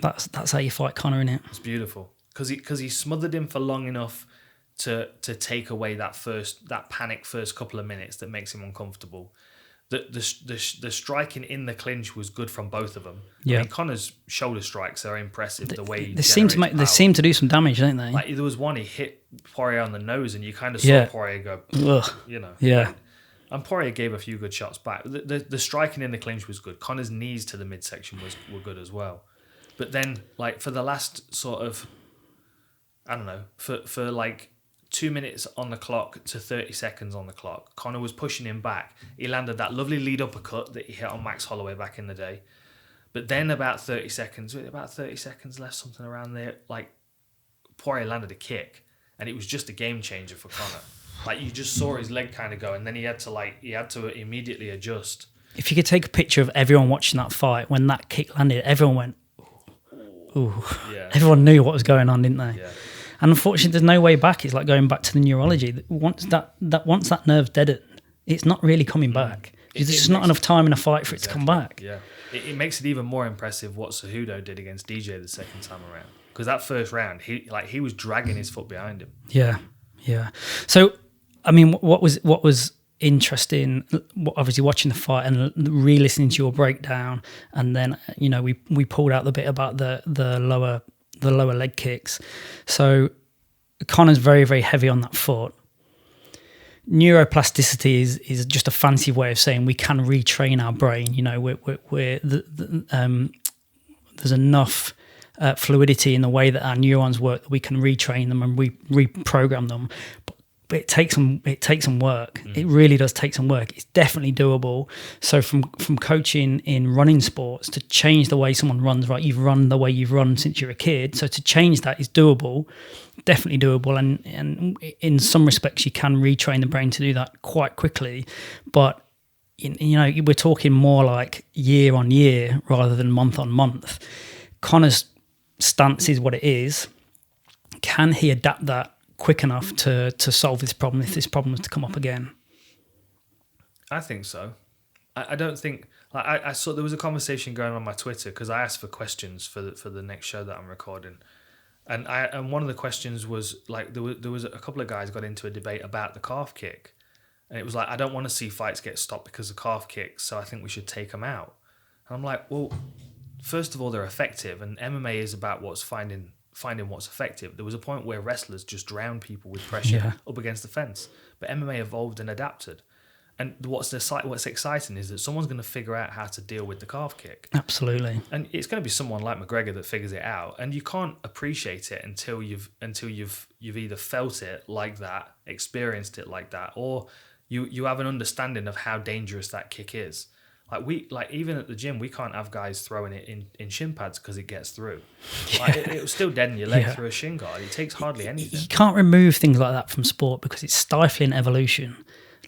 That's how you fight Conor, innit? It's beautiful because he smothered him for long enough to take away that panic first couple of minutes that makes him uncomfortable. The striking in the clinch was good from both of them. Yeah, I mean, Conor's shoulder strikes are impressive. The way they seem to do some damage, don't they? Like there was one he hit Poirier on the nose, and you kind of saw Poirier go, ugh, Yeah. And Poirier gave a few good shots back. The striking in the clinch was good. Conor's knees to the midsection were good as well. But then, like for the last sort of, I don't know, for like 2 minutes on the clock to 30 seconds on the clock, Conor was pushing him back. He landed that lovely lead uppercut that he hit on Max Holloway back in the day. But then about 30 seconds left, something around there, like Poirier landed a kick, and it was just a game changer for Conor. Like you just saw his leg kind of go, and then he had to immediately adjust. If you could take a picture of everyone watching that fight when that kick landed, everyone went, ooh. Yeah. Everyone knew what was going on, didn't they? Yeah. And unfortunately, there's no way back. It's like going back to the neurology. Once that nerve's deadened, it's not really coming back. There's just not enough time in a fight for it to come back. Yeah, it makes it even more impressive what Cejudo did against DJ the second time around, because that first round, he was dragging his foot behind him. Yeah. So, I mean, what was interesting, obviously watching the fight and re-listening to your breakdown, and then we pulled out the bit about the lower leg kicks. So Conor's very, very heavy on that foot. Neuroplasticity is just a fancy way of saying we can retrain our brain. There's enough fluidity in the way that our neurons work that we can retrain them and reprogram them. But it takes some work. It really does take some work. It's definitely doable. So from coaching in running sports to change the way someone runs, right? You've run the way you've run since you're a kid. So to change that is doable, definitely doable. And in some respects, you can retrain the brain to do that quite quickly. But we're talking more like year on year rather than month on month. Conor's stance is what it is. Can he adapt that quick enough to solve this problem if this problem was to come up again? I think so. I don't think I saw there was a conversation going on my Twitter because I asked for questions for the next show that I'm recording, and one of the questions was like there was a couple of guys got into a debate about the calf kick, and it was like, I don't want to see fights get stopped because of calf kicks, so I think we should take them out. And I'm like, well, first of all, they're effective, and MMA is about finding what's effective. There was a point where wrestlers just drowned people with pressure up against the fence, but MMA evolved and adapted. And what's exciting is that someone's going to figure out how to deal with the calf kick. Absolutely. And it's going to be someone like McGregor that figures it out. And you can't appreciate it until you've either felt it like that, experienced it like that, or you have an understanding of how dangerous that kick is. Even at the gym, we can't have guys throwing it in shin pads because it gets through. It was still deaden your leg through a shin guard. It takes hardly anything. You can't remove things like that from sport because it's stifling evolution.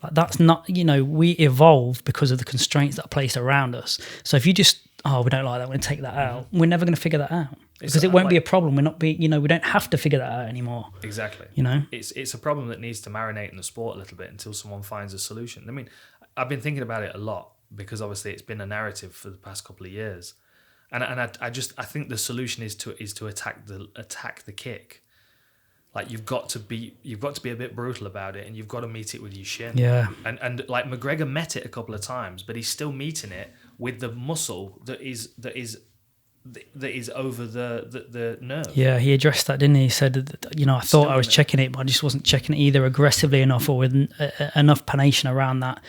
Like that's not, we evolve because of the constraints that are placed around us. So if you just, we don't like that, we're going to take that out, we're never going to figure that out because it won't be a problem. We're not we don't have to figure that out anymore. Exactly. It's a problem that needs to marinate in the sport a little bit until someone finds a solution. I mean, I've been thinking about it a lot, because obviously it's been a narrative for the past couple of years, and I think the solution is to attack the kick. Like you've got to be a bit brutal about it, and you've got to meet it with your shin. Yeah. And like McGregor met it a couple of times, but he's still meeting it with the muscle that is over the nerve. Yeah, he addressed that, didn't he? He said that, I thought I was checking it, but I just wasn't checking it either aggressively enough or with enough panation around that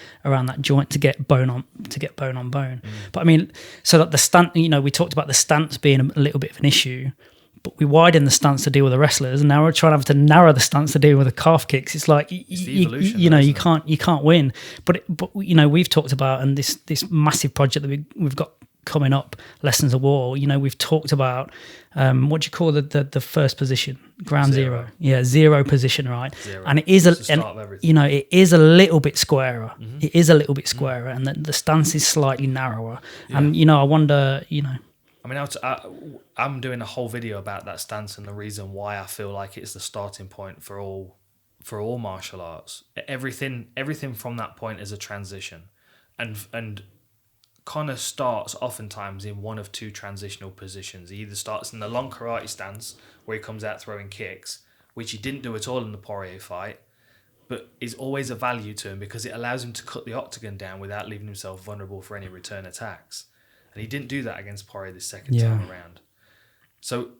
joint to get bone on bone. But I mean, so that the stance, we talked about the stance being a little bit of an issue, but we widened the stance to deal with the wrestlers, and now we're trying to have to narrow the stance to deal with the calf kicks. It's like you can't win. But we've talked about, and this massive project that we've got coming up, Lessons of War. We've talked about what do you call the first position? Ground zero. Yeah, zero position, right? Zero. And it is it is a little bit squarer. Mm-hmm. It is a little bit squarer, and the stance is slightly narrower. Yeah. And I wonder, I mean, I'm doing a whole video about that stance and the reason why I feel like it's the starting point for all martial arts. Everything from that point is a transition, and Conor starts oftentimes in one of two transitional positions. He either starts in the long karate stance, where he comes out throwing kicks, which he didn't do at all in the Poirier fight, but is always a value to him because it allows him to cut the octagon down without leaving himself vulnerable for any return attacks. And he didn't do that against Poirier the second time around. So,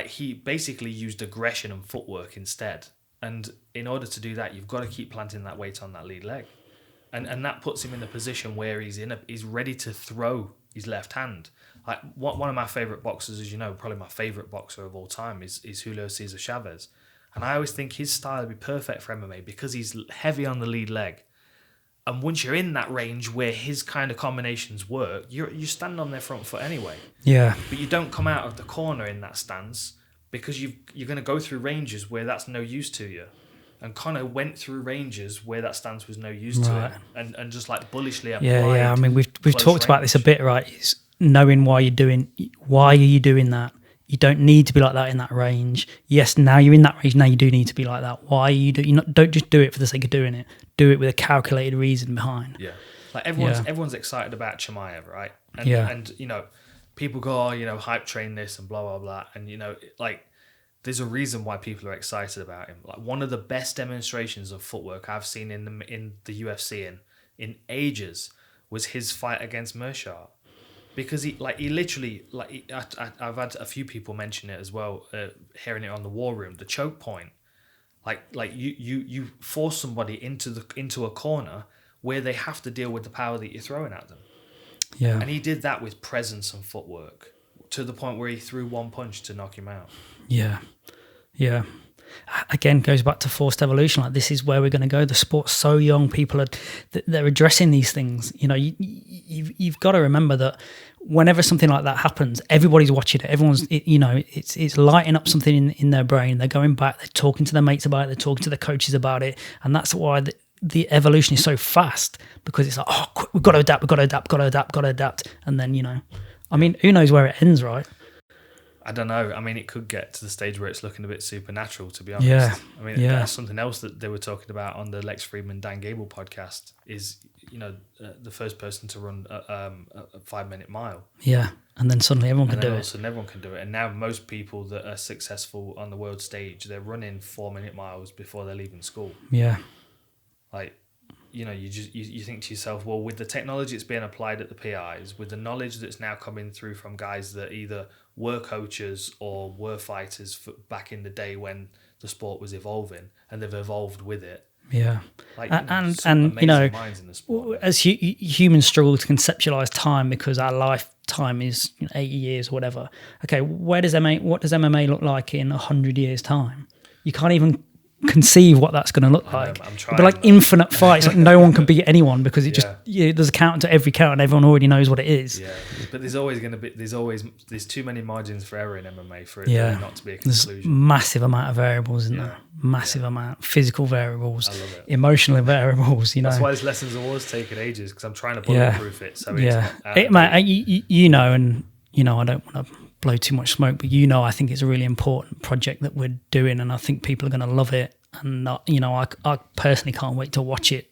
he basically used aggression and footwork instead. And in order to do that, you've got to keep planting that weight on that lead leg. And that puts him in a position where he's ready to throw his left hand. Like one of my favourite boxers, as you know, probably my favourite boxer of all time is Julio Cesar Chavez. And I always think his style would be perfect for MMA because he's heavy on the lead leg. And once you're in that range where his kind of combinations work, you stand on their front foot anyway. Yeah. But you don't come out of the corner in that stance because you're going to go through ranges where that's no use to you. And Conor went through ranges where that stance was no use to him, and just bullishly applied. Yeah. I mean, we've talked about this a bit, right? It's knowing why are you doing that? You don't need to be like that in that range. Yes, now you're in that range. Now you do need to be like that. Why are you don't just do it for the sake of doing it. Do it with a calculated reason behind. Yeah, everyone's excited about Chimaev, right? And people go, hype train this and blah blah blah, and there's a reason why people are excited about him. Like one of the best demonstrations of footwork I've seen in the UFC in ages was his fight against Mershaw, because he literally I've had a few people mention it as well, hearing it on the War Room, the choke point. Like you force somebody into a corner where they have to deal with the power that you're throwing at them. Yeah. And he did that with presence and footwork to the point where he threw one punch to knock him out. Yeah. Yeah. Again, goes back to forced evolution. Like, this is where we're going to go. The sport's so young. People they're addressing these things. You know, you've got to remember that whenever something like that happens, everybody's watching it. Everyone's, it's lighting up something in their brain. They're going back. They're talking to their mates about it. They're talking to their coaches about it. And that's why the evolution is so fast, because it's like, oh, quick, we've got to adapt. And then, I mean, who knows where it ends, right? I don't know. I mean, it could get to the stage where it's looking a bit supernatural, to be honest. Yeah. I mean, that's something else that they were talking about on the Lex Friedman, Dan Gable podcast is, the first person to run a 5-minute mile. Yeah. And then suddenly everyone can do it. And everyone can do it. And now most people that are successful on the world stage, they're running 4-minute miles before they're leaving school. Yeah. Like, you think to yourself, well, with the technology that's being applied at the PIs, with the knowledge that's now coming through from guys that either were coaches or were fighters back in the day when the sport was evolving, and they've evolved with it. Yeah. Like, and minds in the sport, as humans struggle to conceptualize time because our lifetime is 80 years or whatever. Okay, what does MMA look like in 100 years' time? You can't even conceive what that's going to look like. But like infinite fights, like no one can beat anyone, because there's a count to every count and everyone already knows what it is. Yeah, but there's too many margins for error in MMA for it really not to be a conclusion. There's massive amount of variables, isn't there? Massive amount, physical variables, emotional variables. That's why this Lessons of War's taken ages, because I'm trying to bulletproof it. So mate, I don't want to blow too much smoke, but I think it's a really important project that we're doing, and I think people are going to love it. And I personally can't wait to watch it.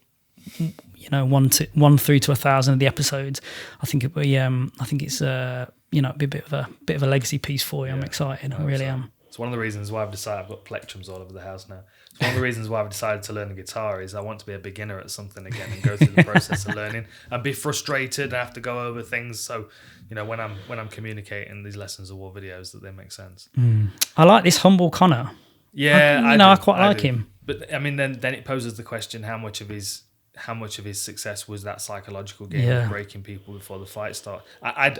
1 through to 1,000 of the episodes. I think it'd be it's it'd be a bit of a legacy piece for you. I'm excited. I really am. It's one of the reasons why I've decided I've got plectrums all over the house now. It's one of the reasons why I've decided to learn the guitar is I want to be a beginner at something again and go through the process of learning and be frustrated and have to go over things. So, when I'm communicating these Lessons of War videos, that they make sense. I like this humble Conor. Yeah, I quite like him. But I mean, then it poses the question: how much of his success was that psychological game of breaking people before the fight start? I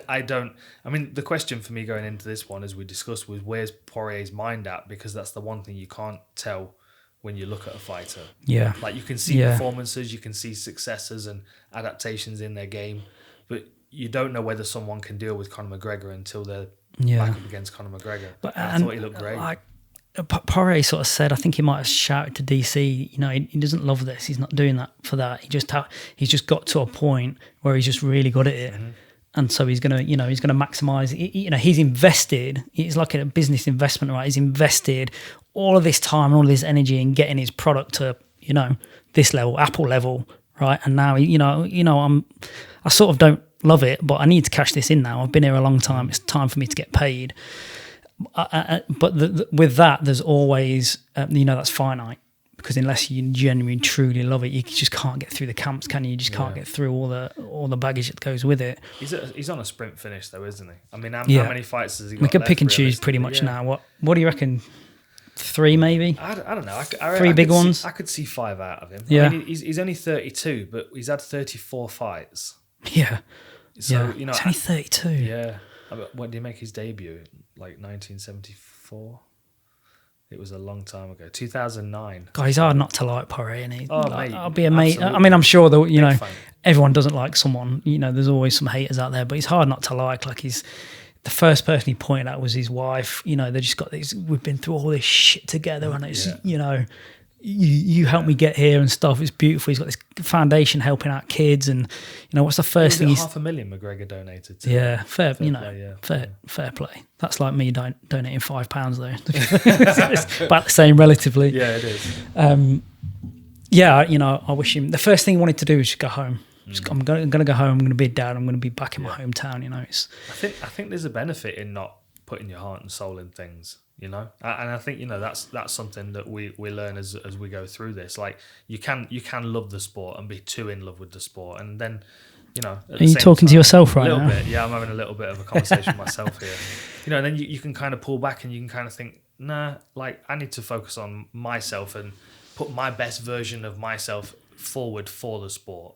mean, the question for me going into this one, as we discussed, was where's Poirier's mind at? Because that's the one thing you can't tell when you look at a fighter. Yeah. Like, you can see performances, you can see successes and adaptations in their game, but you don't know whether someone can deal with Conor McGregor until they're back up against Conor McGregor. But I thought he looked great. Poirier sort of said, I think he might have shouted to DC, he doesn't love this. He's not doing that for that. He's just got to a point where he's just really good at it. Mm-hmm. And so he's going to maximize, he's invested. It's like a business investment, right? He's invested all of this time and all of this energy in getting his product to, this level, Apple level, right? And now, I sort of don't love it, but I need to cash this in now. I've been here a long time. It's time for me to get paid. But with that, there's always, that's finite, because unless you genuinely truly love it, you just can't get through the camps, can you? You just can't get through all the baggage that goes with it. He's on a sprint finish though, isn't he? I mean, how many fights has he got? We could pick and choose pretty much now. What do you reckon? 3 maybe? I don't know. 3 big ones? I could see 5 out of him. Yeah. I mean, he's only 32, but he's had 34 fights. Yeah. So, he's only 32. Yeah. When did he make his debut? Like 1974? It was a long time ago. 2009. God, he's hard not to like Poirier, isn't he? Mate, I'll be a mate. I mean, I'm sure that, everyone doesn't like someone. There's always some haters out there, but he's hard not to like. Like, the first person he pointed out was his wife. They just got these, we've been through all this shit together, and it's, you helped me get here and stuff. It's beautiful. He's got this foundation helping out kids, and what's the first thing? $500,000 McGregor donated to. Yeah, fair play. That's like me donating £5 though. It's about the same relatively. Yeah, it is. I wish him. The first thing he wanted to do was just go home. I'm going to go home. I'm going to be a dad. I'm going to be back in my hometown. I think there's a benefit in not putting your heart and soul in things. And I think that's something that we learn as we go through this. Like you can love the sport and be too in love with the sport, and then are you talking to yourself right now? A little bit, yeah. I'm having a little bit of a conversation with myself here. And then you can kind of pull back and you can kind of think, nah, like I need to focus on myself and put my best version of myself forward for the sport.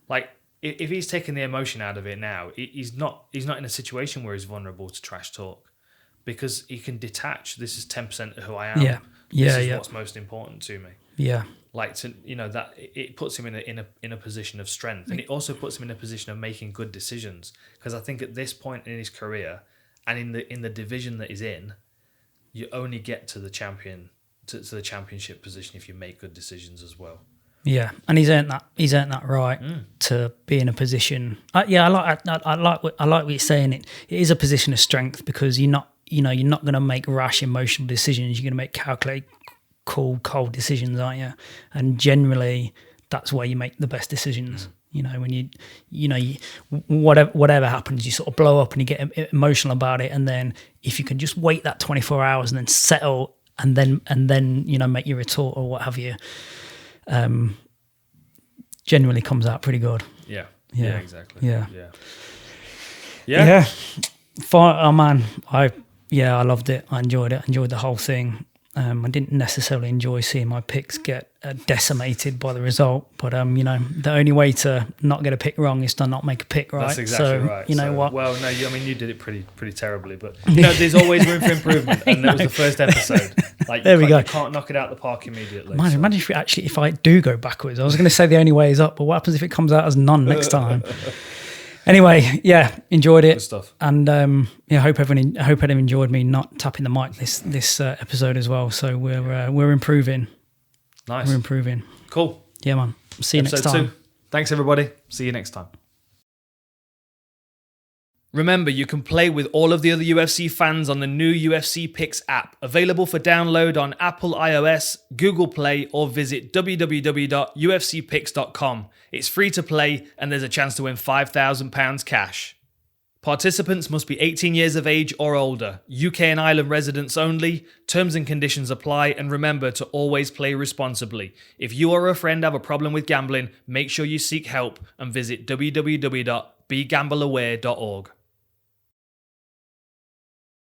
Like if he's taking the emotion out of it now, he's not in a situation where he's vulnerable to trash talk, because he can detach. This is 10% of who I am. This is what's most important to me. Yeah. Like that it puts him in a position of strength, and it also puts him in a position of making good decisions. Because I think at this point in his career, and in the division that he's in, you only get to the the championship position if you make good decisions as well. Yeah, and he's earned that right to be in a position. I like what you're saying. It is a position of strength, because you're not going to make rash emotional decisions. You're going to make calculated, cold decisions, aren't you? And generally, that's where you make the best decisions. When whatever happens, you sort of blow up and you get emotional about it. And then if you can just wait that 24 hours and then settle and then make your retort or what have you, generally comes out pretty good. Yeah, exactly. Yeah. Oh man, I loved it. I enjoyed it. I enjoyed the whole thing. I didn't necessarily enjoy seeing my picks get decimated by the result, but the only way to not get a pick wrong is to not make a pick right. That's exactly right. You know what? Well, no, you did it pretty terribly, but there's always room for improvement, and that was the first episode. Like there we go. You can't knock it out the park immediately. Imagine if I do go backwards. I was going to say the only way is up, but what happens if it comes out as none next time? Anyway, enjoyed it. Good stuff. And hope everyone enjoyed me not tapping the mic this episode as well. So we're improving. Nice. We're improving. Cool. Yeah, man. See you next time. 2. Thanks, everybody. See you next time. Remember, you can play with all of the other UFC fans on the new UFC Picks app, available for download on Apple iOS, Google Play, or visit www.ufcpicks.com. It's free to play, and there's a chance to win £5,000 cash. Participants must be 18 years of age or older, UK and Ireland residents only. Terms and conditions apply, and remember to always play responsibly. If you or a friend have a problem with gambling, make sure you seek help and visit www.begambleaware.org.